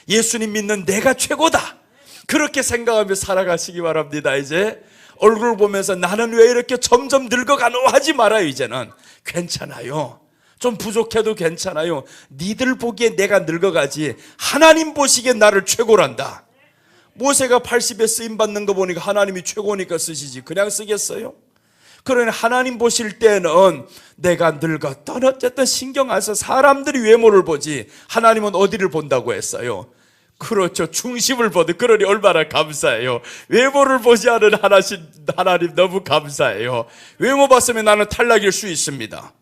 Speaker 2: 예수님 믿는 내가 최고다. 그렇게 생각하며 살아가시기 바랍니다. 이제 얼굴 보면서 나는 왜 이렇게 점점 늙어가노 하지 말아요. 이제는 괜찮아요. 좀 부족해도 괜찮아요. 니들 보기에 내가 늙어가지 하나님 보시기에 나를 최고란다. 모세가 80에 쓰임받는 거 보니까 하나님이 최고니까 쓰시지 그냥 쓰겠어요? 그러니 하나님 보실 때는 내가 늙었던 어쨌든 신경 안 써. 사람들이 외모를 보지 하나님은 어디를 본다고 했어요? 그렇죠. 중심을 보듯. 그러니 얼마나 감사해요. 외모를 보지 않은 하나님 너무 감사해요. 외모 봤으면 나는 탈락일 수 있습니다.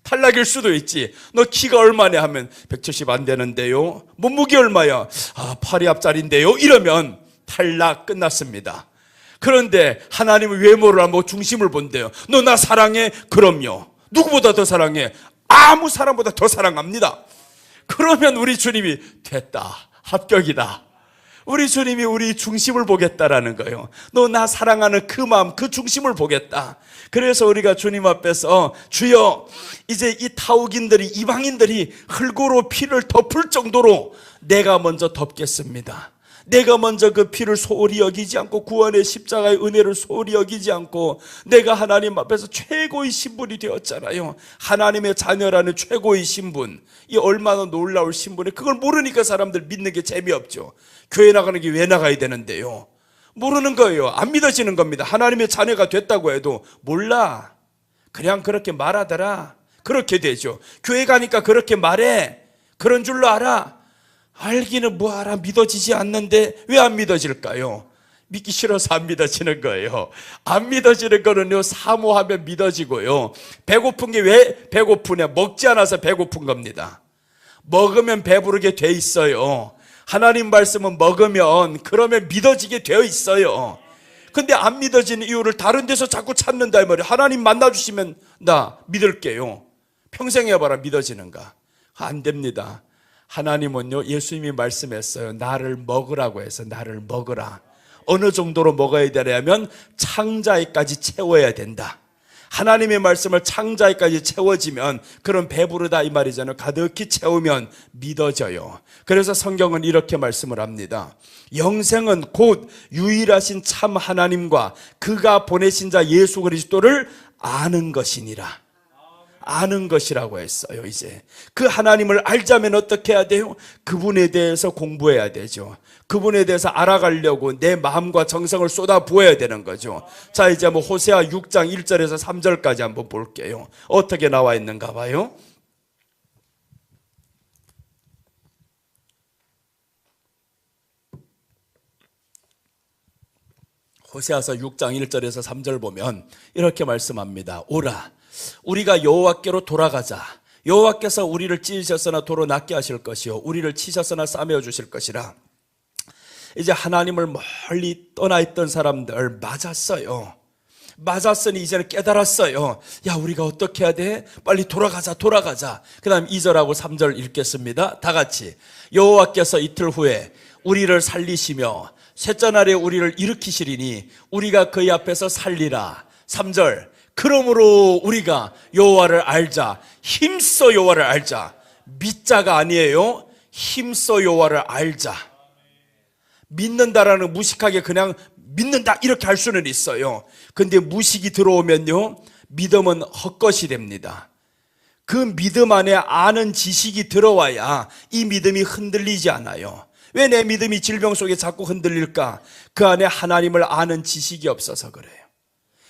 Speaker 2: 탈락일 수도 있지. 너 키가 얼마냐 하면 170 안 되는데요. 몸무게 얼마야? 8이 앞짜리인데요. 이러면 탈락 끝났습니다. 그런데 하나님은 외모를 안 보고 중심을 본대요. 너 나 사랑해? 그럼요. 누구보다 더 사랑해? 아무 사람보다 더 사랑합니다. 그러면 우리 주님이 됐다. 합격이다. 우리 주님이 우리 중심을 보겠다라는 거예요. 너 나 사랑하는 그 마음, 그 중심을 보겠다. 그래서 우리가 주님 앞에서 주여 이제 이 타국인들이 이방인들이 흙으로 피를 덮을 정도로 내가 먼저 덮겠습니다. 내가 먼저 그 피를 소홀히 여기지 않고 구원의 십자가의 은혜를 소홀히 여기지 않고 내가 하나님 앞에서 최고의 신분이 되었잖아요. 하나님의 자녀라는 최고의 신분. 이 얼마나 놀라울 신분에 그걸 모르니까 사람들 믿는 게 재미없죠. 교회 나가는 게 왜 나가야 되는데요? 모르는 거예요. 안 믿어지는 겁니다. 하나님의 자녀가 됐다고 해도 몰라. 그냥 그렇게 말하더라. 그렇게 되죠. 교회 가니까 그렇게 말해. 그런 줄로 알아. 알기는 뭐하라. 믿어지지 않는데 왜 안 믿어질까요? 믿기 싫어서 안 믿어지는 거예요. 안 믿어지는 거는요, 사모하면 믿어지고요. 배고픈 게 왜 배고프냐? 먹지 않아서 배고픈 겁니다. 먹으면 배부르게 돼 있어요. 하나님 말씀은 먹으면 그러면 믿어지게 되어 있어요. 근데 안 믿어지는 이유를 다른 데서 자꾸 찾는다 이 말이에요. 하나님 만나주시면 나 믿을게요. 평생 해봐라. 믿어지는가? 안 됩니다. 하나님은요, 예수님이 말씀했어요. 나를 먹으라고 해서 나를 먹으라. 어느 정도로 먹어야 되냐면 창자에까지 채워야 된다. 하나님의 말씀을 창자에까지 채워지면 그런 배부르다 이 말이잖아요. 가득히 채우면 믿어져요. 그래서 성경은 이렇게 말씀을 합니다. 영생은 곧 유일하신 참 하나님과 그가 보내신 자 예수 그리스도를 아는 것이니라. 아는 것이라고 했어요. 이제 그 하나님을 알자면 어떻게 해야 돼요? 그분에 대해서 공부해야 되죠. 그분에 대해서 알아가려고 내 마음과 정성을 쏟아 부어야 되는 거죠. 자, 이제 호세아 6장 1절에서 3절까지 한번 볼게요. 어떻게 나와 있는가 봐요. 호세아서 6장 1절에서 3절 보면 이렇게 말씀합니다. 오라 우리가 여호와께로 돌아가자. 여호와께서 우리를 찢으셨으나 도로 낫게 하실 것이요 우리를 치셨으나 싸매어 주실 것이라. 이제 하나님을 멀리 떠나 있던 사람들 맞았어요. 맞았으니 이제는 깨달았어요. 야, 우리가 어떻게 해야 돼? 빨리 돌아가자. 그 다음 2절하고 3절 읽겠습니다. 다 같이. 여호와께서 이틀 후에 우리를 살리시며 셋째 날에 우리를 일으키시리니 우리가 그의 앞에서 살리라. 3절. 그러므로 우리가 여호와를 알자. 힘써 여호와를 알자. 믿자가 아니에요. 힘써 여호와를 알자. 믿는다라는 무식하게 그냥 믿는다 이렇게 할 수는 있어요. 근데 무식이 들어오면요, 믿음은 헛것이 됩니다. 그 믿음 안에 아는 지식이 들어와야 이 믿음이 흔들리지 않아요. 왜 내 믿음이 질병 속에 자꾸 흔들릴까? 그 안에 하나님을 아는 지식이 없어서 그래요.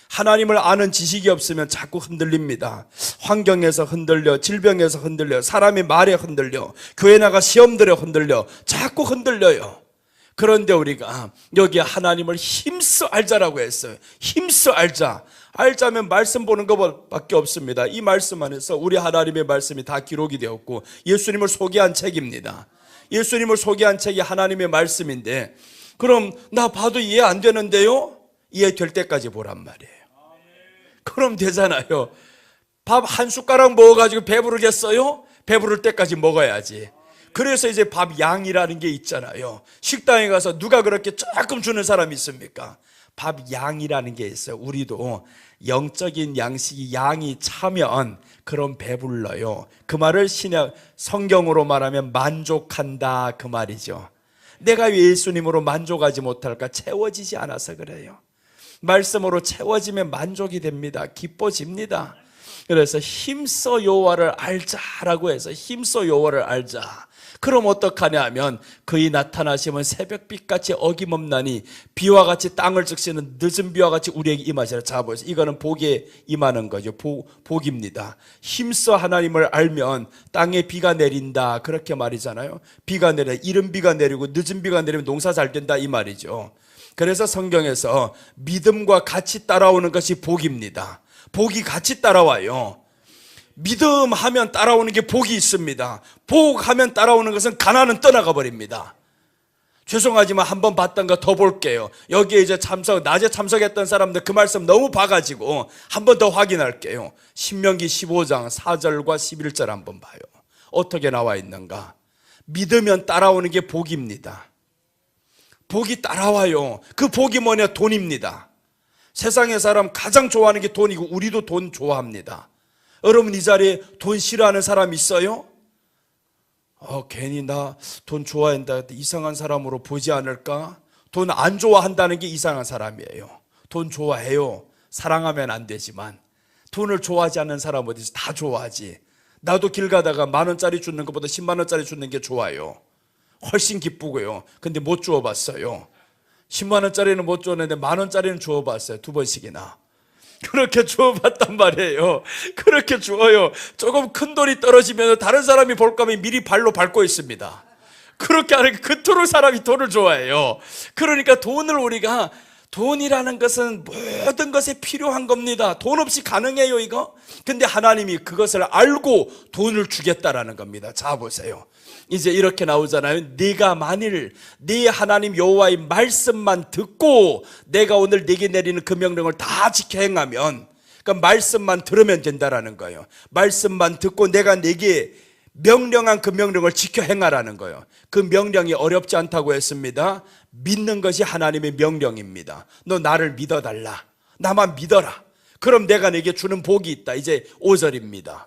Speaker 2: 하나님을 아는 지식이 없으면 자꾸 흔들립니다. 환경에서 흔들려, 질병에서 흔들려, 사람의 말에 흔들려, 교회 나가 시험들에 흔들려, 자꾸 흔들려요. 그런데 우리가 여기 하나님을 힘써 알자라고 했어요. 힘써 알자. 알자면 말씀 보는 것밖에 없습니다. 이 말씀 안에서 우리 하나님의 말씀이 다 기록이 되었고 예수님을 소개한 책입니다. 예수님을 소개한 책이 하나님의 말씀인데, 그럼 나 봐도 이해 안 되는데요? 이해될 때까지 보란 말이에요. 그럼 되잖아요. 밥 한 숟가락 먹어가지고 배부르겠어요? 배부를 때까지 먹어야지. 그래서 이제 밥 양이라는 게 있잖아요. 식당에 가서 누가 그렇게 조금 주는 사람이 있습니까? 밥 양이라는 게 있어요. 우리도 영적인 양식이 양이 차면 그럼 배불러요. 그 말을 신약 성경으로 말하면 만족한다, 그 말이죠. 내가 왜 예수님으로 만족하지 못할까? 채워지지 않아서 그래요. 말씀으로 채워지면 만족이 됩니다. 기뻐집니다. 그래서 힘써 여호와를 알자라고 해서 힘써 여호와를 알자. 그럼 어떡하냐 하면 그의 나타나심은 새벽빛같이 어김없나니 비와 같이 땅을 적시는 늦은 비와 같이 우리에게 임하시라. 자 보세요. 이거는 복에 임하는 거죠. 복입니다. 힘써 하나님을 알면 땅에 비가 내린다, 그렇게 말이잖아요. 비가 내려, 이른 비가 내리고 늦은 비가 내리면 농사 잘 된다, 이 말이죠. 그래서 성경에서 믿음과 같이 따라오는 것이 복입니다. 복이 같이 따라와요. 믿음하면 따라오는 게 복이 있습니다. 복하면 따라오는 것은 가난은 떠나가 버립니다. 죄송하지만 한번 봤던 거 더 볼게요. 여기에 이제 낮에 참석했던 사람들 그 말씀 너무 봐가지고 한번 더 확인할게요. 신명기 15장 4절과 11절 한번 봐요. 어떻게 나와 있는가? 믿으면 따라오는 게 복입니다. 복이 따라와요. 그 복이 뭐냐? 돈입니다. 세상의 사람 가장 좋아하는 게 돈이고 우리도 돈 좋아합니다. 여러분 이 자리에 돈 싫어하는 사람 있어요? 괜히 나 돈 좋아한다, 이상한 사람으로 보지 않을까? 돈 안 좋아한다는 게 이상한 사람이에요. 돈 좋아해요. 사랑하면 안 되지만 돈을 좋아하지 않는 사람 어디 있어? 다 좋아하지. 나도 길 가다가 10,000원짜리 주는 것보다 100,000원짜리 주는 게 좋아요. 훨씬 기쁘고요. 근데 못 주워봤어요. 100,000원짜리는 못 주었는데 10,000원짜리는 주워봤어요. 2번씩이나. 그렇게 주워봤단 말이에요. 그렇게 주어요. 조금 큰 돈이 떨어지면 다른 사람이 볼까 봐 미리 발로 밟고 있습니다. 그렇게 하니까 그토록 사람이 돈을 좋아해요. 그러니까 돈이라는 것은 모든 것에 필요한 겁니다. 돈 없이 가능해요, 이거? 근데 하나님이 그것을 알고 돈을 주겠다라는 겁니다. 자 보세요. 이제 이렇게 나오잖아요. 네가 만일 네 하나님 여호와의 말씀만 듣고 내가 오늘 네게 내리는 그 명령을 다 지켜 행하면, 그러니까 말씀만 들으면 된다라는 거예요. 말씀만 듣고 내가 네게 명령한 그 명령을 지켜 행하라는 거예요. 그 명령이 어렵지 않다고 했습니다. 믿는 것이 하나님의 명령입니다. 너 나를 믿어달라. 나만 믿어라. 그럼 내가 네게 주는 복이 있다. 이제 5절입니다.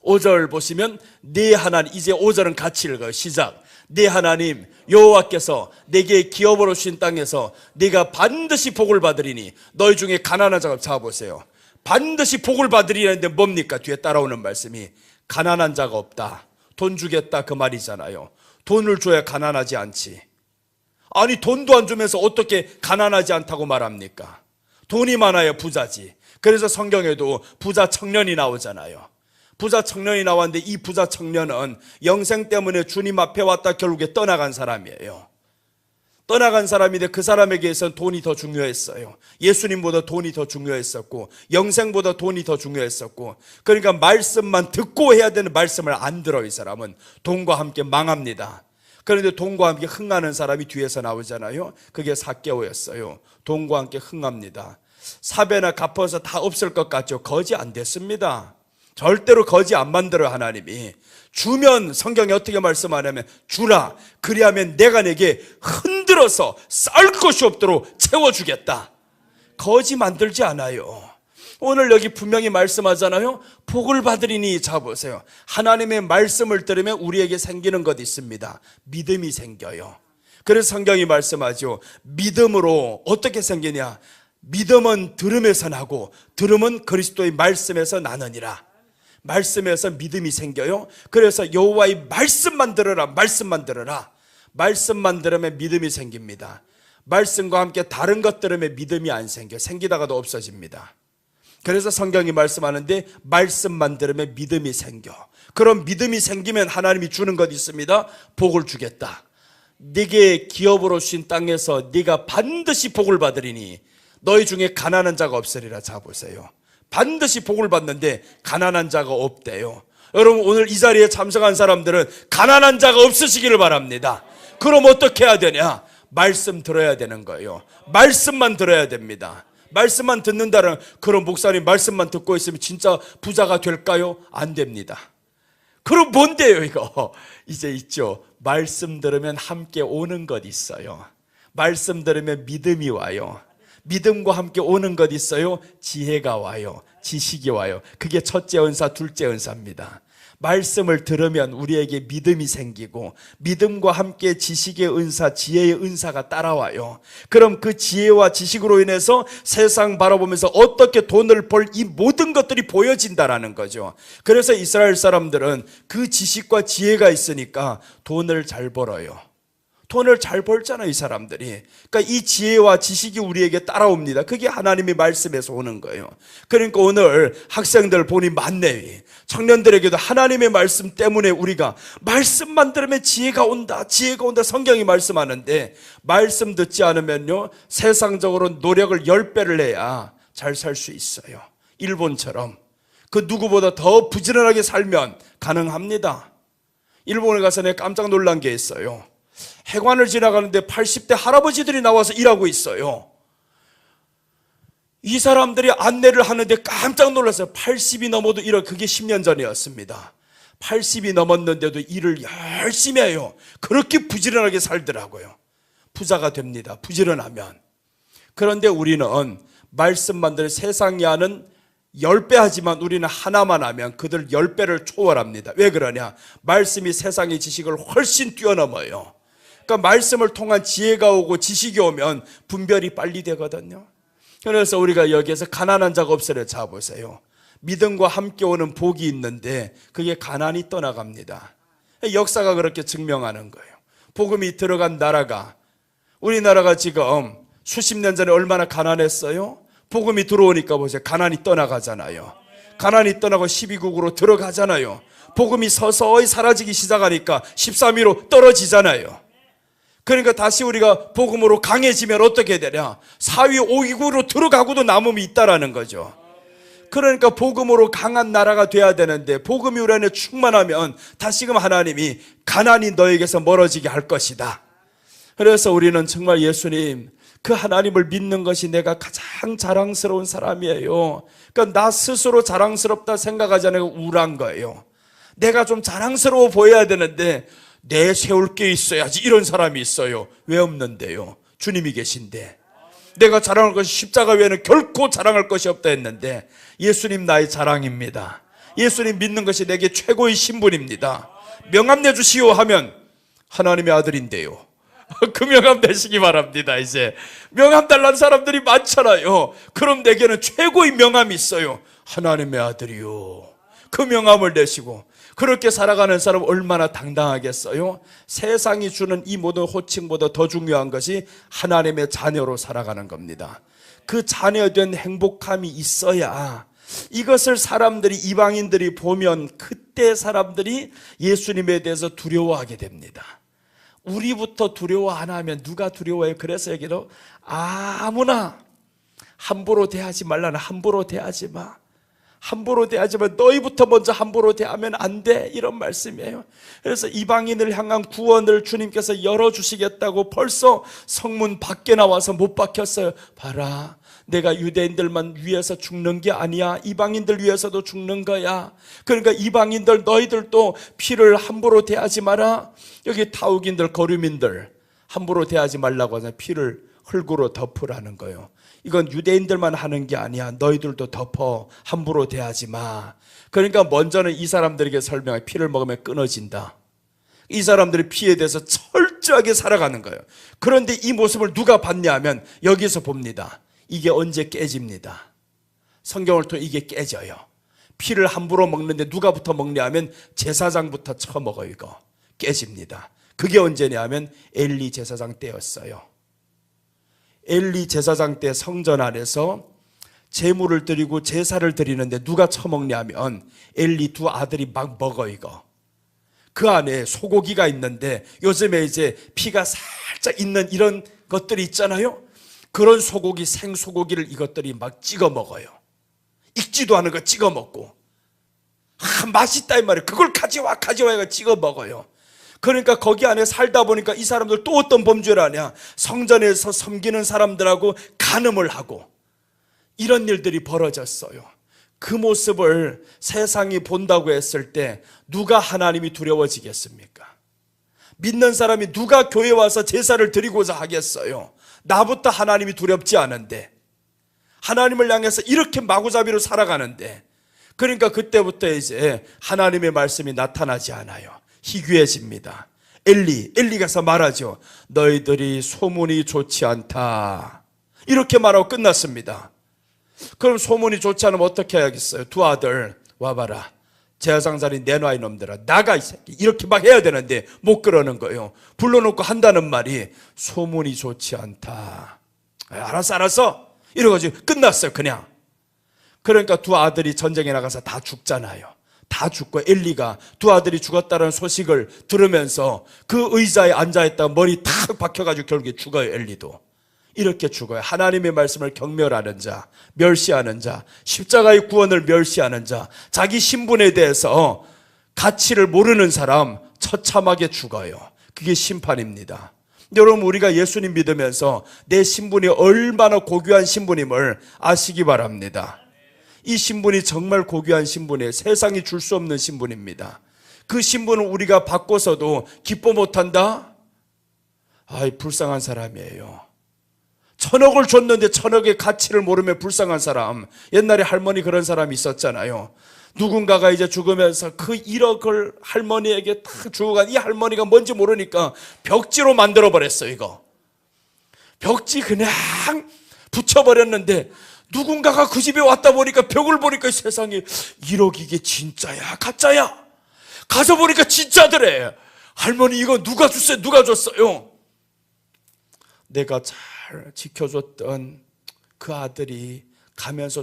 Speaker 2: 5절 보시면 네 하나님, 이제 5절은 같이 읽어요. 시작. 네 하나님 여호와께서 내게 기업으로 주신 땅에서 네가 반드시 복을 받으리니 너희 중에 가난한 자가, 잡아보세요. 반드시 복을 받으리라는데 뭡니까? 뒤에 따라오는 말씀이 가난한 자가 없다. 돈 주겠다, 그 말이잖아요. 돈을 줘야 가난하지 않지. 아니 돈도 안 주면서 어떻게 가난하지 않다고 말합니까? 돈이 많아야 부자지. 그래서 성경에도 부자 청년이 나오잖아요. 부자 청년이 나왔는데 이 부자 청년은 영생 때문에 주님 앞에 왔다 결국에 떠나간 사람이에요. 떠나간 사람인데 그 사람에게선 돈이 더 중요했어요. 예수님보다 돈이 더 중요했었고 영생보다 돈이 더 중요했었고, 그러니까 말씀만 듣고 해야 되는 말씀을 안 들어 이 사람은 돈과 함께 망합니다. 그런데 돈과 함께 흥하는 사람이 뒤에서 나오잖아요. 그게 삭개오였어요. 돈과 함께 흥합니다. 사배나 갚아서 다 없을 것 같죠? 거지 안 됐습니다. 절대로 거지 안 만들어. 하나님이 주면 성경이 어떻게 말씀하냐면 주라, 그리하면 내가 내게 흔들어서 쌀 것이 없도록 채워주겠다. 거지 만들지 않아요. 오늘 여기 분명히 말씀하잖아요. 복을 받으리니. 자 보세요. 하나님의 말씀을 들으면 우리에게 생기는 것 있습니다. 믿음이 생겨요. 그래서 성경이 말씀하죠. 믿음으로 어떻게 생기냐? 믿음은 들음에서 나고 들음은 그리스도의 말씀에서 나느니라. 말씀에서 믿음이 생겨요. 그래서 여호와의 말씀만 들어라. 말씀만 들어라. 말씀만 들으면 믿음이 생깁니다. 말씀과 함께 다른 것 들으면 믿음이 안 생겨. 생기다가도 없어집니다. 그래서 성경이 말씀하는데 말씀만 들으면 믿음이 생겨. 그럼 믿음이 생기면 하나님이 주는 것 있습니다. 복을 주겠다. 네게 기업으로 쉰 땅에서 네가 반드시 복을 받으리니 너희 중에 가난한 자가 없으리라. 자 보세요. 반드시 복을 받는데 가난한 자가 없대요. 여러분 오늘 이 자리에 참석한 사람들은 가난한 자가 없으시기를 바랍니다. 그럼 어떻게 해야 되냐? 말씀 들어야 되는 거예요. 말씀만 들어야 됩니다. 말씀만 듣는다는, 그런 목사님 말씀만 듣고 있으면 진짜 부자가 될까요? 안 됩니다. 그럼 뭔데요 이거? 이제 있죠. 말씀 들으면 함께 오는 것 있어요. 말씀 들으면 믿음이 와요. 믿음과 함께 오는 것 있어요. 지혜가 와요. 지식이 와요. 그게 첫째 은사, 둘째 은사입니다. 말씀을 들으면 우리에게 믿음이 생기고 믿음과 함께 지식의 은사, 지혜의 은사가 따라와요. 그럼 그 지혜와 지식으로 인해서 세상 바라보면서 어떻게 돈을 벌 이 모든 것들이 보여진다라는 거죠. 그래서 이스라엘 사람들은 그 지식과 지혜가 있으니까 돈을 잘 벌어요. 돈을 잘 벌잖아요, 이 사람들이. 그러니까 이 지혜와 지식이 우리에게 따라옵니다. 그게 하나님의 말씀에서 오는 거예요. 그러니까 오늘 학생들 본이 많네. 청년들에게도 하나님의 말씀 때문에 우리가 말씀만 들으면 지혜가 온다, 지혜가 온다 성경이 말씀하는데, 말씀 듣지 않으면요 세상적으로 노력을 10배를 해야 잘 살 수 있어요. 일본처럼 그 누구보다 더 부지런하게 살면 가능합니다. 일본에 가서 내가 깜짝 놀란 게 있어요. 해관을 지나가는데 80대 할아버지들이 나와서 일하고 있어요. 이 사람들이 안내를 하는데 깜짝 놀랐어요. 80이 넘어도 그게 10년 전이었습니다. 80이 넘었는데도 일을 열심히 해요. 그렇게 부지런하게 살더라고요. 부자가 됩니다, 부지런하면. 그런데 우리는 말씀만 들으면 세상이 하는 10배 하지만 우리는 하나만 하면 그들 10배를 초월합니다. 왜 그러냐? 말씀이 세상의 지식을 훨씬 뛰어넘어요. 그러니까 말씀을 통한 지혜가 오고 지식이 오면 분별이 빨리 되거든요. 그래서 우리가 여기에서 가난한 자가 없으려. 자 보세요. 믿음과 함께 오는 복이 있는데 그게 가난이 떠나갑니다. 역사가 그렇게 증명하는 거예요. 복음이 들어간 나라가, 우리나라가 지금 수십 년 전에 얼마나 가난했어요? 복음이 들어오니까 보세요. 가난이 떠나가잖아요. 가난이 떠나고 12국으로 들어가잖아요. 복음이 서서히 사라지기 시작하니까 13위로 떨어지잖아요. 그러니까 다시 우리가 복음으로 강해지면 어떻게 되냐? 4위, 5위로 들어가고도 남음이 있다라는 거죠. 그러니까 복음으로 강한 나라가 돼야 되는데 복음이 우리 안에 충만하면 다시금 하나님이 가난이 너에게서 멀어지게 할 것이다. 그래서 우리는 정말 예수님, 그 하나님을 믿는 것이 내가 가장 자랑스러운 사람이에요. 그러니까 나 스스로 자랑스럽다 생각하지 않고 우울한 거예요. 내가 좀 자랑스러워 보여야 되는데 내세울 게 있어야지, 이런 사람이 있어요. 왜 없는데요? 주님이 계신데. 내가 자랑할 것이 십자가 외에는 결코 자랑할 것이 없다 했는데 예수님 나의 자랑입니다. 예수님 믿는 것이 내게 최고의 신분입니다. 명함 내주시오 하면 하나님의 아들인데요. 그 명함 내시기 바랍니다. 이제 명함 달라는 사람들이 많잖아요. 그럼 내게는 최고의 명함이 있어요. 하나님의 아들이요. 그 명함을 내시고 그렇게 살아가는 사람 얼마나 당당하겠어요? 세상이 주는 이 모든 호칭보다 더 중요한 것이 하나님의 자녀로 살아가는 겁니다. 그 자녀된 행복함이 있어야 이것을 사람들이, 이방인들이 보면 그때 사람들이 예수님에 대해서 두려워하게 됩니다. 우리부터 두려워 안 하면 누가 두려워해요? 그래서 여기도 아무나 함부로 대하지 말라는, 함부로 대하지 마. 함부로 대하지만 너희부터 먼저 함부로 대하면 안 돼, 이런 말씀이에요. 그래서 이방인을 향한 구원을 주님께서 열어주시겠다고 벌써 성문 밖에 나와서 못 박혔어요. 봐라, 내가 유대인들만 위해서 죽는 게 아니야. 이방인들 위해서도 죽는 거야. 그러니까 이방인들 너희들도 피를 함부로 대하지 마라. 여기 타국인들, 거류민들 함부로 대하지 말라고 하잖아요. 피를 흙으로 덮으라는 거예요. 이건 유대인들만 하는 게 아니야. 너희들도 덮어. 함부로 대하지 마. 그러니까 먼저는 이 사람들에게 설명해. 피를 먹으면 끊어진다. 이 사람들이 피에 대해서 철저하게 살아가는 거예요. 그런데 이 모습을 누가 봤냐 하면 여기서 봅니다. 이게 언제 깨집니다. 성경을 통해 이게 깨져요. 피를 함부로 먹는데 누가부터 먹냐 하면 제사장부터 처먹어요. 이거 깨집니다. 그게 언제냐 하면 엘리 제사장 때였어요. 엘리 제사장 때 성전 안에서 제물을 드리고 제사를 드리는데 누가 처먹냐면 엘리 두 아들이 막 먹어. 이거 그 안에 소고기가 있는데 요즘에 이제 피가 살짝 있는 이런 것들이 있잖아요. 그런 소고기, 생소고기를 이것들이 막 찍어 먹어요. 익지도 않은 거 찍어 먹고, 맛있다 이 말이에요. 그걸 가져와 해가 찍어 먹어요. 그러니까 거기 안에 살다 보니까 이 사람들 또 어떤 범죄를 하냐, 성전에서 섬기는 사람들하고 간음을 하고 이런 일들이 벌어졌어요. 그 모습을 세상이 본다고 했을 때 누가 하나님이 두려워지겠습니까? 믿는 사람이 누가 교회 와서 제사를 드리고자 하겠어요? 나부터 하나님이 두렵지 않은데, 하나님을 향해서 이렇게 마구잡이로 살아가는데, 그러니까 그때부터 이제 하나님의 말씀이 나타나지 않아요. 희귀해집니다. 엘리 가서 말하죠. 너희들이 소문이 좋지 않다, 이렇게 말하고 끝났습니다. 그럼 소문이 좋지 않으면 어떻게 해야겠어요? 두 아들 와봐라, 제사장 자리 내놔 이놈들아, 나가 이 새끼, 이렇게 막 해야 되는데 못 그러는 거예요. 불러놓고 한다는 말이 소문이 좋지 않다. 알았어 이러가지고 끝났어요. 그냥. 그러니까 두 아들이 전쟁에 나가서 다 죽잖아요. 다 죽고 엘리가 두 아들이 죽었다는 소식을 들으면서 그 의자에 앉아있다가 머리 탁 박혀가지고 결국에 죽어요. 엘리도 이렇게 죽어요. 하나님의 말씀을 경멸하는 자, 멸시하는 자, 십자가의 구원을 멸시하는 자, 자기 신분에 대해서 가치를 모르는 사람 처참하게 죽어요. 그게 심판입니다. 여러분, 우리가 예수님 믿으면서 내 신분이 얼마나 고귀한 신분임을 아시기 바랍니다. 이 신분이 정말 고귀한 신분이에요. 세상이 줄 수 없는 신분입니다. 그 신분을 우리가 바꿔서도 기뻐 못한다? 아이, 불쌍한 사람이에요. 1,000억을 줬는데 1,000억의 가치를 모르면 불쌍한 사람. 옛날에 할머니 그런 사람이 있었잖아요. 누군가가 이제 죽으면서 그 1억을 할머니에게 탁 주고 간 이 할머니가 뭔지 모르니까 벽지로 만들어버렸어요. 이거 벽지 그냥 붙여버렸는데, 누군가가 그 집에 왔다 보니까 벽을 보니까 세상에 1억 이게 진짜야 가짜야? 가서 보니까 진짜더래. 할머니 이거 누가 줬어요? 누가 줬어요? 내가 잘 지켜줬던 그 아들이 가면서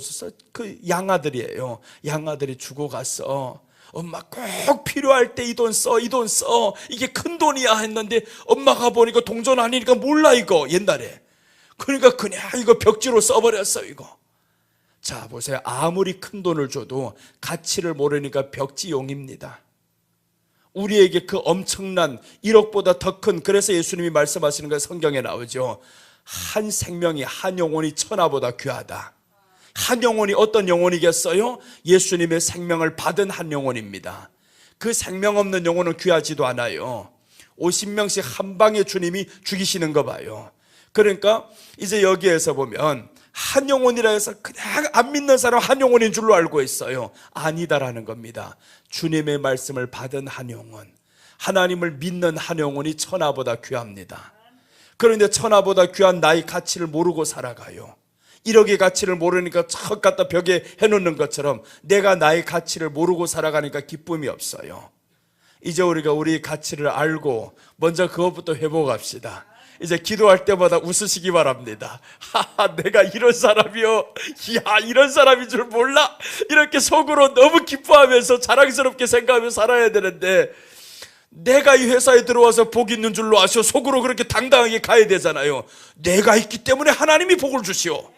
Speaker 2: 그 양아들이에요. 양아들이 죽어갔어. 엄마 꼭 필요할 때 이 돈 써, 이 돈 써, 이게 큰 돈이야 했는데 엄마가 보니까 동전 아니니까 몰라 이거 옛날에. 그러니까 그냥 이거 벽지로 써버렸어 이거. 자 보세요. 아무리 큰 돈을 줘도 가치를 모르니까 벽지용입니다. 우리에게 그 엄청난 1억보다 더 큰, 그래서 예수님이 말씀하시는 거 성경에 나오죠. 한 생명이, 한 영혼이 천하보다 귀하다. 한 영혼이 어떤 영혼이겠어요? 예수님의 생명을 받은 한 영혼입니다. 그 생명 없는 영혼은 귀하지도 않아요. 50명씩 한 방에 주님이 죽이시는 거 봐요. 그러니까 이제 여기에서 보면 한 영혼이라 해서 그냥 안 믿는 사람 한 영혼인 줄로 알고 있어요. 아니다라는 겁니다. 주님의 말씀을 받은 한 영혼, 하나님을 믿는 한 영혼이 천하보다 귀합니다. 그런데 천하보다 귀한 나의 가치를 모르고 살아가요. 1억의 가치를 모르니까 척 갖다 벽에 해놓는 것처럼 내가 나의 가치를 모르고 살아가니까 기쁨이 없어요. 이제 우리가 우리 가치를 알고 먼저 그것부터 회복합시다. 이제 기도할 때마다 웃으시기 바랍니다. 하하, 내가 이런 사람이요, 야, 이런 사람인 줄 몰라. 이렇게 속으로 너무 기뻐하면서 자랑스럽게 생각하며 살아야 되는데, 내가 이 회사에 들어와서 복 있는 줄로 아시오. 속으로 그렇게 당당하게 가야 되잖아요. 내가 있기 때문에 하나님이 복을 주시오.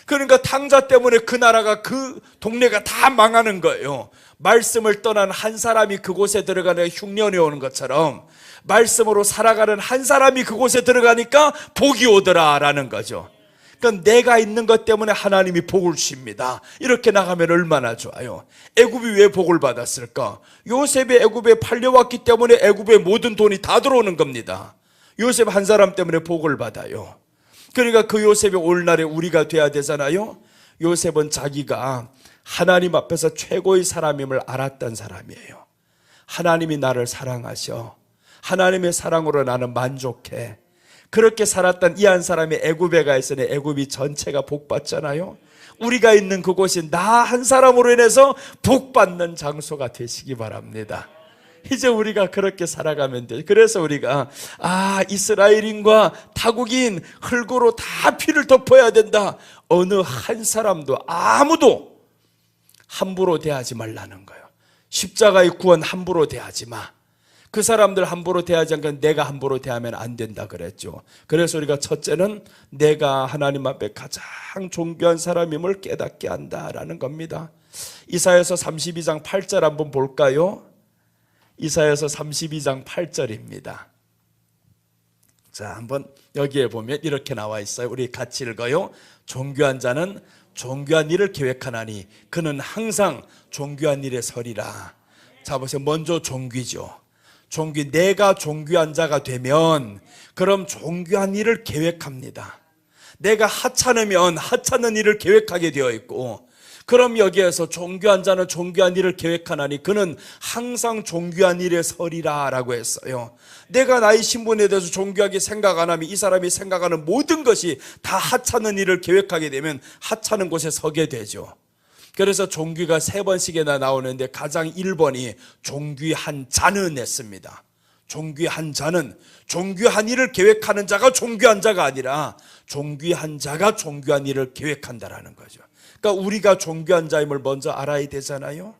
Speaker 2: 그러니까 탕자 때문에 그 나라가, 그 동네가 다 망하는 거예요. 말씀을 떠난 한 사람이 그곳에 들어가는 흉년이 오는 것처럼 말씀으로 살아가는 한 사람이 그곳에 들어가니까 복이 오더라라는 거죠. 그러니까 내가 있는 것 때문에 하나님이 복을 주십니다. 이렇게 나가면 얼마나 좋아요. 애굽이 왜 복을 받았을까? 요셉이 애굽에 팔려왔기 때문에 애굽의 모든 돈이 다 들어오는 겁니다. 요셉 한 사람 때문에 복을 받아요. 그러니까 그 요셉이 오늘날에 우리가 돼야 되잖아요. 요셉은 자기가 하나님 앞에서 최고의 사람임을 알았던 사람이에요. 하나님이 나를 사랑하셔. 하나님의 사랑으로 나는 만족해. 그렇게 살았던 이 한 사람이 애굽에 가 있으니 애굽이 전체가 복받잖아요. 우리가 있는 그곳이 나 한 사람으로 인해서 복받는 장소가 되시기 바랍니다. 이제 우리가 그렇게 살아가면 돼. 그래서 우리가 이스라엘인과 타국인 흙으로 다 피를 덮어야 된다. 어느 한 사람도 아무도 함부로 대하지 말라는 거예요. 십자가의 구원 함부로 대하지 마. 그 사람들 함부로 대하지 않고 내가 함부로 대하면 안 된다 그랬죠. 그래서 우리가 첫째는 내가 하나님 앞에 가장 존귀한 사람임을 깨닫게 한다라는 겁니다. 이사야서 32장 8절 한번 볼까요? 이사야서 32장 8절입니다. 자, 한번 여기에 보면 이렇게 나와 있어요. 우리 같이 읽어요. 존귀한 자는 존귀한 일을 계획하나니 그는 항상 존귀한 일에 서리라. 자, 보세요. 먼저 존귀죠. 존귀, 내가 존귀한 자가 되면 그럼 존귀한 일을 계획합니다. 내가 하찮으면 하찮은 일을 계획하게 되어 있고, 그럼 여기에서 존귀한 자는 존귀한 일을 계획하나니 그는 항상 존귀한 일에 서리라 라고 했어요. 내가 나의 신분에 대해서 존귀하게 생각 안 하면 이 사람이 생각하는 모든 것이 다 하찮은 일을 계획하게 되면 하찮은 곳에 서게 되죠. 그래서 존귀가 3번씩이나 나오는데 가장 1번이 존귀한 자는 했습니다. 존귀한 자는, 존귀한 일을 계획하는 자가 존귀한 자가 아니라 존귀한 자가 존귀한 일을 계획한다라는 거죠. 그러니까 우리가 존귀한 자임을 먼저 알아야 되잖아요.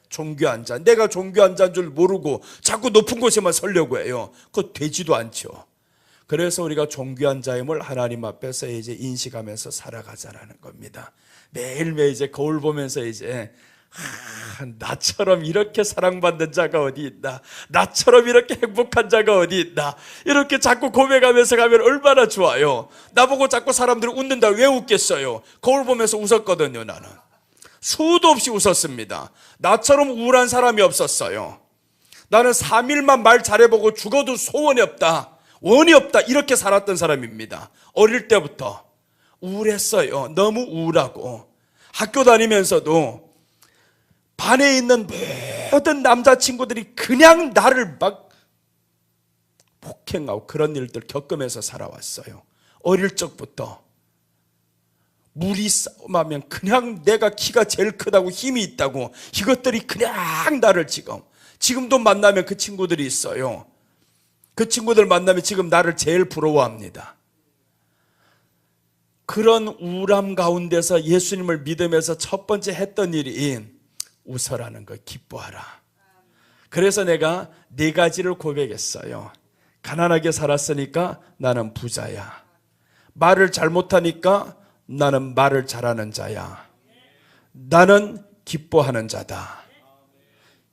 Speaker 2: 존귀한 자, 내가 존귀한 자인 줄 모르고 자꾸 높은 곳에만 서려고 해요. 그거 되지도 않죠. 그래서 우리가 존귀한 자임을 하나님 앞에서 이제 인식하면서 살아가자라는 겁니다. 매일매일 이제 거울 보면서 이제 나처럼 이렇게 사랑받는 자가 어디 있나, 나처럼 이렇게 행복한 자가 어디 있나, 이렇게 자꾸 고백하면서 가면 얼마나 좋아요. 나보고 자꾸 사람들이 웃는다. 왜 웃겠어요? 거울 보면서 웃었거든요. 나는 수도 없이 웃었습니다. 나처럼 우울한 사람이 없었어요. 나는 3일만 말 잘해보고 죽어도 소원이 없다, 원이 없다, 이렇게 살았던 사람입니다. 어릴 때부터 우울했어요. 너무 우울하고. 학교 다니면서도 반에 있는 모든 남자친구들이 그냥 나를 막 폭행하고 그런 일들 겪으면서 살아왔어요. 어릴 적부터. 무리 싸움하면 그냥 내가 키가 제일 크다고 힘이 있다고 이것들이 그냥 나를 지금도 만나면 그 친구들이 있어요. 그 친구들 만나면 지금 나를 제일 부러워합니다. 그런 우울함 가운데서 예수님을 믿으면서 첫 번째 했던 일이 웃어라는 거, 기뻐하라. 그래서 내가 4가지를 고백했어요. 가난하게 살았으니까 나는 부자야. 말을 잘못하니까 나는 말을 잘하는 자야. 나는 기뻐하는 자다.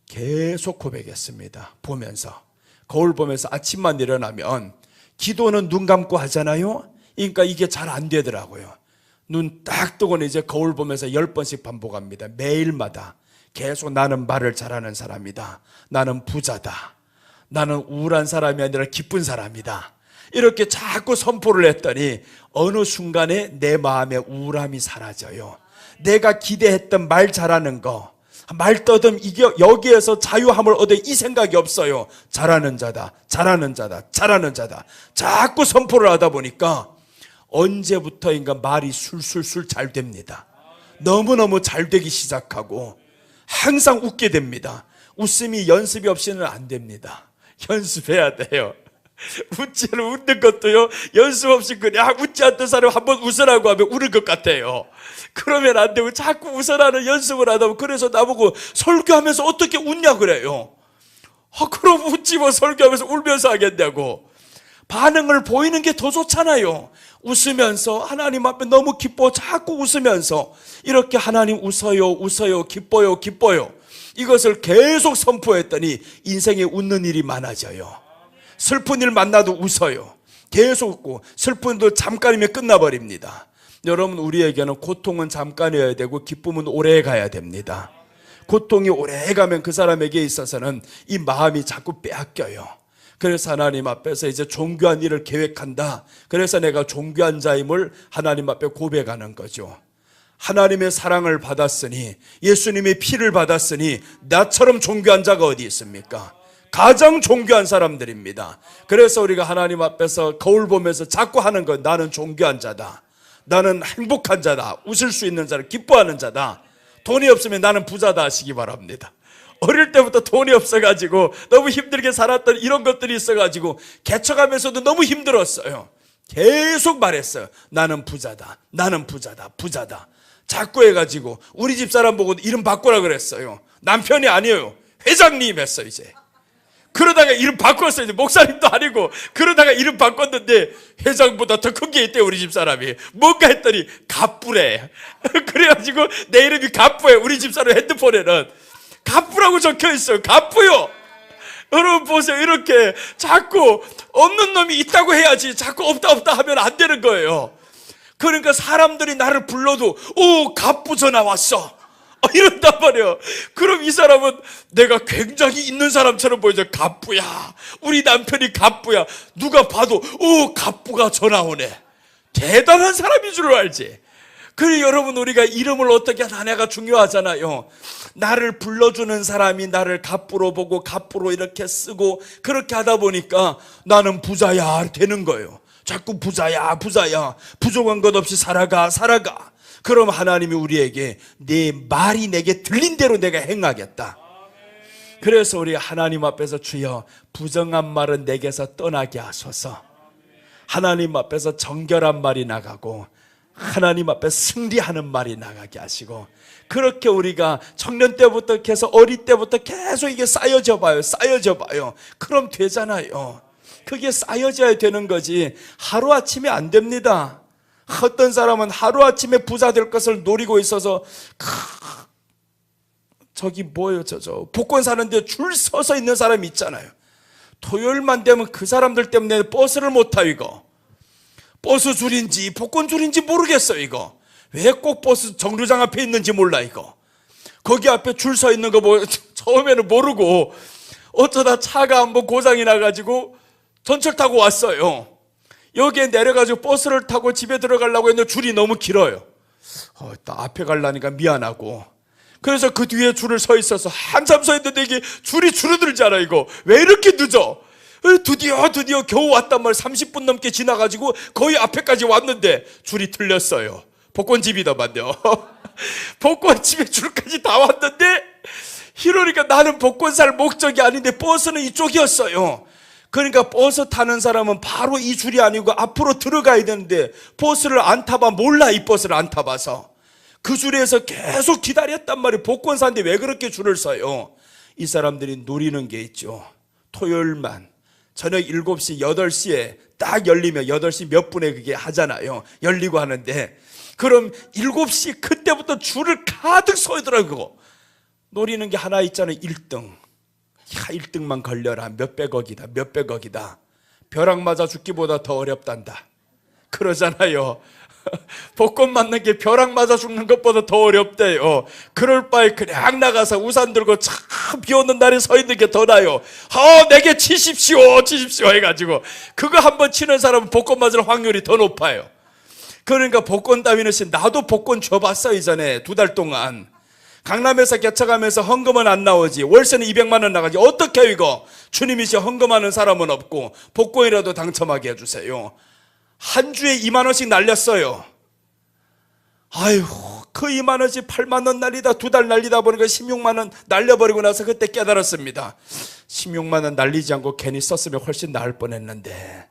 Speaker 2: 계속 고백했습니다. 보면서, 거울 보면서 아침만 일어나면 기도는 눈 감고 하잖아요. 그러니까 이게 잘 안 되더라고요. 눈 딱 뜨고는 이제 거울 보면서 10번씩 반복합니다. 매일마다 계속 나는 말을 잘하는 사람이다. 나는 부자다. 나는 우울한 사람이 아니라 기쁜 사람이다. 이렇게 자꾸 선포를 했더니 어느 순간에 내 마음의 우울함이 사라져요. 내가 기대했던 말 잘하는 거, 말 떠듬 이게 여기에서 자유함을 얻어 이 생각이 없어요. 잘하는 자다, 잘하는 자다, 잘하는 자다. 자꾸 선포를 하다 보니까 언제부터인가 말이 술술술 잘 됩니다. 너무너무 잘 되기 시작하고 항상 웃게 됩니다. 웃음이 연습이 없이는 안 됩니다. 연습해야 돼요. 웃는 것도요, 연습 없이 그냥 웃지 않던 사람 한번 웃으라고 하면 우는 것 같아요. 그러면 안 되고 자꾸 웃으라는 연습을 하다 보면, 그래서 나보고 설교하면서 어떻게 웃냐 그래요. 그럼 웃지 뭐, 설교하면서 울면서 하겠냐고. 반응을 보이는 게 더 좋잖아요. 웃으면서 하나님 앞에 너무 기뻐, 자꾸 웃으면서 이렇게 하나님 웃어요, 웃어요, 기뻐요, 기뻐요, 이것을 계속 선포했더니 인생에 웃는 일이 많아져요. 슬픈 일 만나도 웃어요. 계속 웃고, 슬픈 일도 잠깐이면 끝나버립니다. 여러분, 우리에게는 고통은 잠깐이어야 되고 기쁨은 오래 가야 됩니다. 고통이 오래 가면 그 사람에게 있어서는 이 마음이 자꾸 빼앗겨요. 그래서 하나님 앞에서 이제 존귀한 일을 계획한다. 그래서 내가 존귀한 자임을 하나님 앞에 고백하는 거죠. 하나님의 사랑을 받았으니, 예수님의 피를 받았으니 나처럼 존귀한 자가 어디 있습니까? 가장 존귀한 사람들입니다. 그래서 우리가 하나님 앞에서 거울 보면서 자꾸 하는 건, 나는 존귀한 자다, 나는 행복한 자다, 웃을 수 있는 자다, 기뻐하는 자다. 돈이 없으면 나는 부자다 하시기 바랍니다. 어릴 때부터 돈이 없어가지고 너무 힘들게 살았던 이런 것들이 있어가지고 개척하면서도 너무 힘들었어요. 계속 말했어요. 나는 부자다. 나는 부자다. 부자다. 자꾸 해가지고 우리 집사람 보고 이름 바꾸라 그랬어요. 남편이 아니에요. 회장님 했어요 이제. 그러다가 이름 바꿨어요. 이제 목사님도 아니고. 그러다가 이름 바꿨는데 회장보다 더 큰 게 있대요 우리 집사람이. 뭔가 했더니 갑부래. 그래가지고 내 이름이 갑부예요. 우리 집사람 핸드폰에는 갑부라고 적혀있어요. 갑부요. 여러분 보세요. 이렇게 자꾸 없는 놈이 있다고 해야지 자꾸 없다 없다 하면 안 되는 거예요. 그러니까 사람들이 나를 불러도 오 갑부 전화 왔어 이런단 말이에요. 그럼 이 사람은 내가 굉장히 있는 사람처럼 보이죠. 갑부야. 우리 남편이 갑부야. 누가 봐도 오 갑부가 전화 오네. 대단한 사람인 줄 알지. 그래 여러분 우리가 이름을 어떻게 하냐가 중요하잖아요. 나를 불러주는 사람이 나를 갑부로 보고 갑부로 이렇게 쓰고 그렇게 하다 보니까 나는 부자야 되는 거예요. 자꾸 부자야 부자야 부족한 것 없이 살아가 살아가. 그럼 하나님이 우리에게 내 말이 내게 들린 대로 내가 행하겠다. 그래서 우리 하나님 앞에서 주여 부정한 말은 내게서 떠나게 하소서. 하나님 앞에서 정결한 말이 나가고 하나님 앞에 승리하는 말이 나가게 하시고 그렇게 우리가 청년 때부터 계속 어릴 때부터 계속 이게 쌓여져 봐요. 쌓여져 봐요. 그럼 되잖아요. 그게 쌓여져야 되는 거지 하루아침에 안 됩니다. 어떤 사람은 하루아침에 부자 될 것을 노리고 있어서 저기 뭐예요 저 복권 사는데 줄 서서 있는 사람이 있잖아요. 토요일만 되면 그 사람들 때문에 버스를 못 타요. 이거 버스 줄인지 복권 줄인지 모르겠어요. 이거 왜 꼭 버스 정류장 앞에 있는지 몰라. 이거 거기 앞에 줄 서 있는 거 처음에는 모르고 어쩌다 차가 한번 고장이 나가지고 전철 타고 왔어요. 여기에 내려가지고 버스를 타고 집에 들어가려고 했는데 줄이 너무 길어요. 앞에 가려니까 미안하고 그래서 그 뒤에 줄을 서 있어서 한참 서 있는데 이게 줄이 줄어들잖아. 이거 왜 이렇게 늦어? 드디어 겨우 왔단 말이야. 30분 넘게 지나가지고 거의 앞에까지 왔는데 줄이 틀렸어요. 복권집이더만요. 복권집에 줄까지 다 왔는데 이러니까 나는 복권 살 목적이 아닌데 버스는 이쪽이었어요. 그러니까 버스 타는 사람은 바로 이 줄이 아니고 앞으로 들어가야 되는데 버스를 안 타봐 몰라. 이 버스를 안 타봐서 그 줄에서 계속 기다렸단 말이에요. 복권 사는데 왜 그렇게 줄을 서요? 이 사람들이 노리는 게 있죠. 토요일만 저녁 7시 8시에 딱 열리면 8시 몇 분에 그게 하잖아요. 열리고 하는데 그럼 7시 그때부터 줄을 가득 서더라고. 노리는 게 하나 있잖아요. 1등. 야 1등만 걸려라. 몇백억이다. 몇백억이다. 벼락 맞아 죽기보다 더 어렵단다. 그러잖아요. 복권 맞는 게 벼락 맞아 죽는 것보다 더 어렵대요. 그럴 바에 그냥 나가서 우산 들고 참 비 오는 날에 서 있는 게 더 나아요. 내게 치십시오 해가지고 그거 한번 치는 사람은 복권 맞을 확률이 더 높아요. 그러니까 복권 따위는 나도 복권 줘봤어. 이전에 2달 동안 강남에서 개척하면서 헌금은 안 나오지. 월세는 200만 원 나가지. 어떻게 해요 이거? 주님이 헌금하는 사람은 없고 복권이라도 당첨하게 해주세요. 한 주에 2만 원씩 날렸어요. 아유 그 2만 원씩 8만 원 날리다 2달 날리다 보니까 16만 원 날려버리고 나서 그때 깨달았습니다. 16만 원 날리지 않고 괜히 썼으면 훨씬 나을 뻔했는데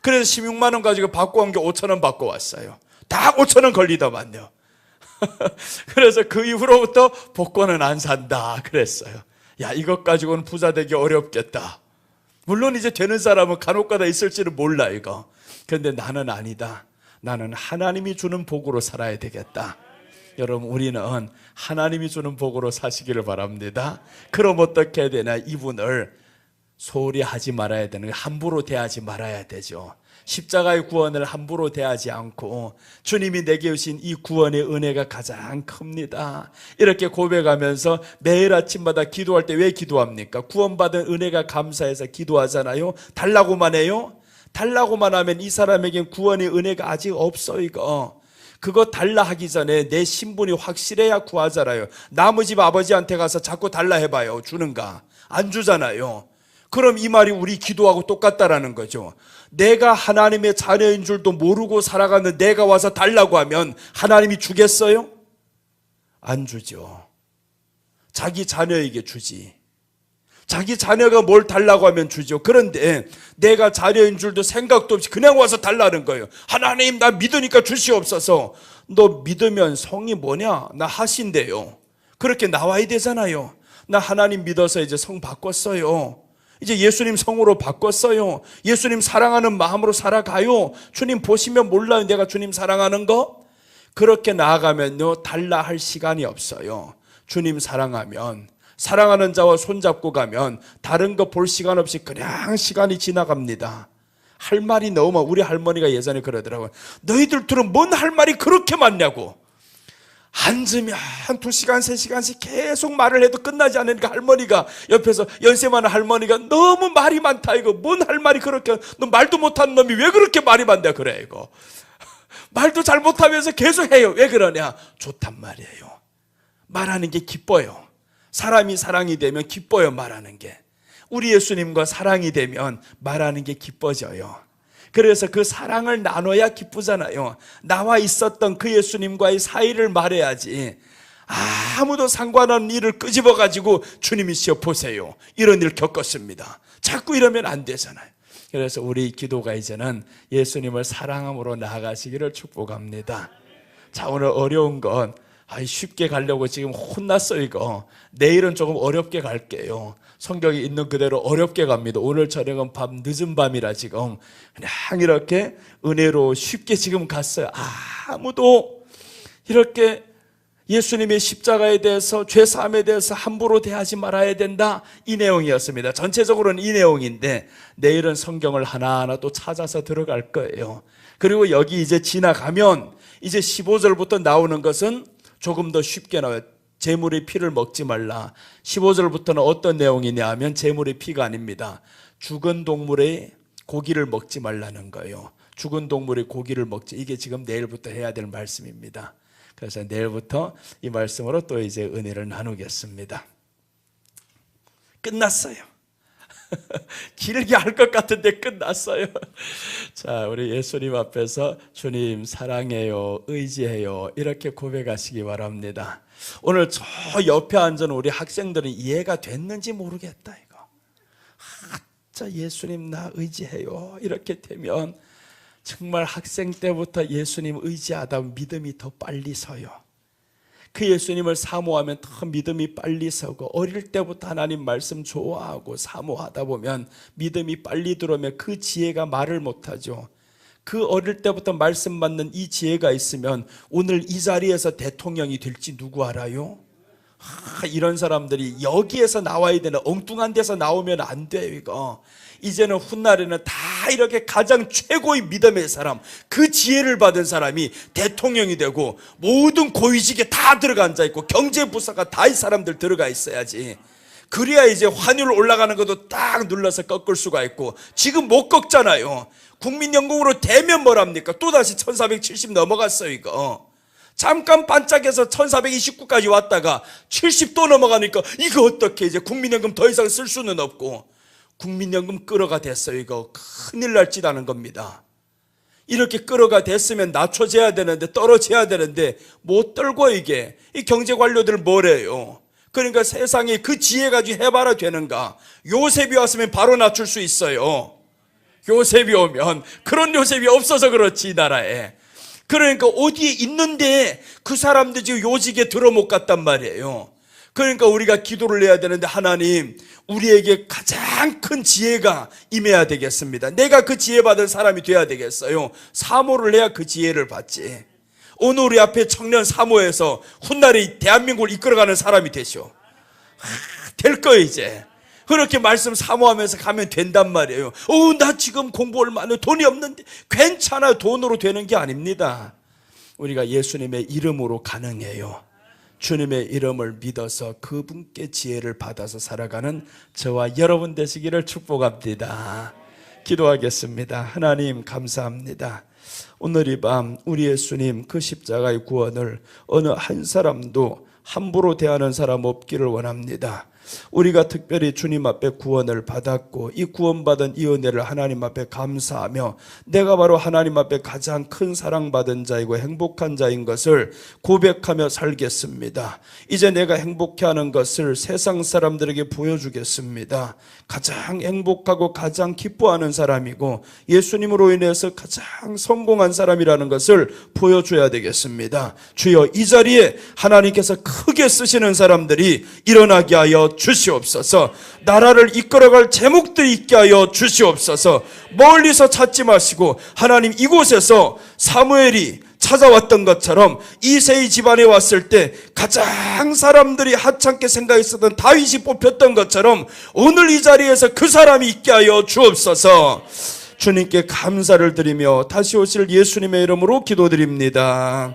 Speaker 2: 그래서 16만 원 가지고 받고 온 게 5천 원 받고 왔어요. 다 5천 원 걸리더만요. 그래서 그 이후로부터 복권은 안 산다 그랬어요. 야 이것 가지고는 부자 되기 어렵겠다. 물론 이제 되는 사람은 간혹가다 있을지는 몰라 이거. 그런데 나는 아니다. 나는 하나님이 주는 복으로 살아야 되겠다. 여러분 우리는 하나님이 주는 복으로 사시기를 바랍니다. 그럼 어떻게 해야 되나? 이분을 소홀히 하지 말아야 되는 거예요. 함부로 대하지 말아야 되죠. 십자가의 구원을 함부로 대하지 않고 주님이 내게 주신 이 구원의 은혜가 가장 큽니다. 이렇게 고백하면서 매일 아침마다 기도할 때 왜 기도합니까? 구원받은 은혜가 감사해서 기도하잖아요. 달라고만 해요? 달라고만 하면 이 사람에겐 구원의 은혜가 아직 없어. 이거 그거 달라 하기 전에 내 신분이 확실해야 구하잖아요. 남의 집 아버지한테 가서 자꾸 달라 해봐요. 주는가? 안 주잖아요. 그럼 이 말이 우리 기도하고 똑같다라는 거죠. 내가 하나님의 자녀인 줄도 모르고 살아가는 내가 와서 달라고 하면 하나님이 주겠어요? 안 주죠. 자기 자녀에게 주지. 자기 자녀가 뭘 달라고 하면 주죠. 그런데 내가 자녀인 줄도 생각도 없이 그냥 와서 달라는 거예요. 하나님, 나 믿으니까 주시옵소서. 너 믿으면 성이 뭐냐? 나 하신대요. 그렇게 나와야 되잖아요. 나 하나님 믿어서 이제 성 바꿨어요. 이제 예수님 성으로 바꿨어요. 예수님 사랑하는 마음으로 살아가요. 주님 보시면 몰라요, 내가 주님 사랑하는 거? 그렇게 나아가면요, 달라 할 시간이 없어요. 주님 사랑하면, 사랑하는 자와 손잡고 가면 다른 거 볼 시간 없이 그냥 시간이 지나갑니다. 할 말이 너무 많아. 우리 할머니가 예전에 그러더라고요. 너희들 둘은 뭔 할 말이 그렇게 많냐고. 앉으면 2시간, 3시간씩 계속 말을 해도 끝나지 않으니까 할머니가 옆에서, 연세 많은 할머니가 너무 말이 많다 이거. 뭔 할 말이 그렇게, 너 말도 못하는 놈이 왜 그렇게 말이 많냐 그래 이거. 말도 잘 못하면서 계속 해요. 왜 그러냐? 좋단 말이에요. 말하는 게 기뻐요. 사람이 사랑이 되면 기뻐요, 말하는 게. 우리 예수님과 사랑이 되면 말하는 게 기뻐져요. 그래서 그 사랑을 나눠야 기쁘잖아요. 나와 있었던 그 예수님과의 사이를 말해야지. 아무도 상관없는 일을 끄집어가지고 주님이시여 보세요, 이런 일 겪었습니다. 자꾸 이러면 안 되잖아요. 그래서 우리 기도가 이제는 예수님을 사랑함으로 나아가시기를 축복합니다. 자, 오늘 어려운 건 쉽게 가려고 지금 혼났어 이거. 내일은 조금 어렵게 갈게요. 성경에 있는 그대로 어렵게 갑니다. 오늘 저녁은 늦은 밤이라 지금 그냥 이렇게 은혜로 쉽게 지금 갔어요. 아무도 이렇게 예수님의 십자가에 대해서, 죄사함에 대해서 함부로 대하지 말아야 된다, 이 내용이었습니다. 전체적으로는 이 내용인데 내일은 성경을 하나하나 또 찾아서 들어갈 거예요. 그리고 여기 이제 지나가면 이제 15절부터 나오는 것은 조금 더 쉽게 나와요. 재물의 피를 먹지 말라. 15절부터는 어떤 내용이냐 하면 재물의 피가 아닙니다. 죽은 동물의 고기를 먹지 말라는 거예요. 죽은 동물의 고기를 먹지, 이게 지금 내일부터 해야 될 말씀입니다. 그래서 내일부터 이 말씀으로 또 이제 은혜를 나누겠습니다. 끝났어요. 길게 할 것 같은데 끝났어요. 자, 우리 예수님 앞에서 주님 사랑해요, 의지해요, 이렇게 고백하시기 바랍니다. 오늘 저 옆에 앉은 우리 학생들은 이해가 됐는지 모르겠다 이거. 자, 예수님 나 의지해요, 이렇게 되면 정말 학생 때부터 예수님 의지하다 믿음이 더 빨리 서요. 그 예수님을 사모하면 더 믿음이 빨리 서고, 어릴 때부터 하나님 말씀 좋아하고 사모하다 보면 믿음이 빨리 들어오면 그 지혜가 말을 못하죠. 그 어릴 때부터 말씀 받는 이 지혜가 있으면 오늘 이 자리에서 대통령이 될지 누구 알아요? 이런 사람들이 여기에서 나와야 되는, 엉뚱한 데서 나오면 안 돼요 이거. 이제는 훗날에는 다 이렇게 가장 최고의 믿음의 사람, 그 지혜를 받은 사람이 대통령이 되고 모든 고위직에 다 들어가 앉아있고 경제부서가 다 이 사람들 들어가 있어야지. 그래야 이제 환율 올라가는 것도 딱 눌러서 꺾을 수가 있고, 지금 못 꺾잖아요. 국민연금으로 되면 뭐랍니까? 또다시 1470 넘어갔어요 이거. 잠깐 반짝해서 1429까지 왔다가 70 또 넘어가니까 이거 어떻게, 이제 국민연금 더 이상 쓸 수는 없고, 국민연금 끌어가 됐어요 이거. 큰일 날 짓 하는 겁니다. 이렇게 끌어가 됐으면 낮춰져야 되는데, 떨어져야 되는데 못 떨고, 이게 이 경제관료들 뭐래요? 그러니까 세상에 그 지혜 가지고 해봐라 되는가? 요셉이 왔으면 바로 낮출 수 있어요. 요셉이 오면, 그런 요셉이 없어서 그렇지 이 나라에. 그러니까 어디에 있는데 그 사람들 지금 요직에 들어 못 갔단 말이에요. 그러니까 우리가 기도를 해야 되는데, 하나님 우리에게 가장 큰 지혜가 임해야 되겠습니다. 내가 그 지혜 받은 사람이 돼야 되겠어요. 사모를 해야 그 지혜를 받지. 오늘 우리 앞에 청년 사모해서 훗날에 대한민국을 이끌어가는 사람이 되시오. 될 거예요 이제. 그렇게 말씀 사모하면서 가면 된단 말이에요. 나 지금 공부 얼마나, 돈이 없는데. 괜찮아요. 돈으로 되는 게 아닙니다. 우리가 예수님의 이름으로 가능해요. 주님의 이름을 믿어서 그분께 지혜를 받아서 살아가는 저와 여러분 되시기를 축복합니다. 기도하겠습니다. 하나님 감사합니다. 오늘 이 밤 우리 예수님 그 십자가의 구원을 어느 한 사람도 함부로 대하는 사람 없기를 원합니다.
Speaker 1: 우리가 특별히 주님 앞에 구원을 받았고 이 구원받은 이 은혜를 하나님 앞에 감사하며 내가 바로 하나님 앞에 가장 큰 사랑받은 자이고 행복한 자인 것을 고백하며 살겠습니다. 이제 내가 행복해하는 것을 세상 사람들에게 보여주겠습니다. 가장 행복하고 가장 기뻐하는 사람이고 예수님으로 인해서 가장 성공한 사람이라는 것을 보여줘야 되겠습니다. 주여, 이 자리에 하나님께서 크게 쓰시는 사람들이 일어나게 하여 주시옵소서. 나라를 이끌어갈 제목들이 있게 하여 주시옵소서. 멀리서 찾지 마시고 하나님, 이곳에서 사무엘이 찾아왔던 것처럼 이새의 집안에 왔을 때 가장 사람들이 하찮게 생각했었던 다윗이 뽑혔던 것처럼 오늘 이 자리에서 그 사람이 있게 하여 주옵소서. 주님께 감사를 드리며 다시 오실 예수님의 이름으로 기도드립니다.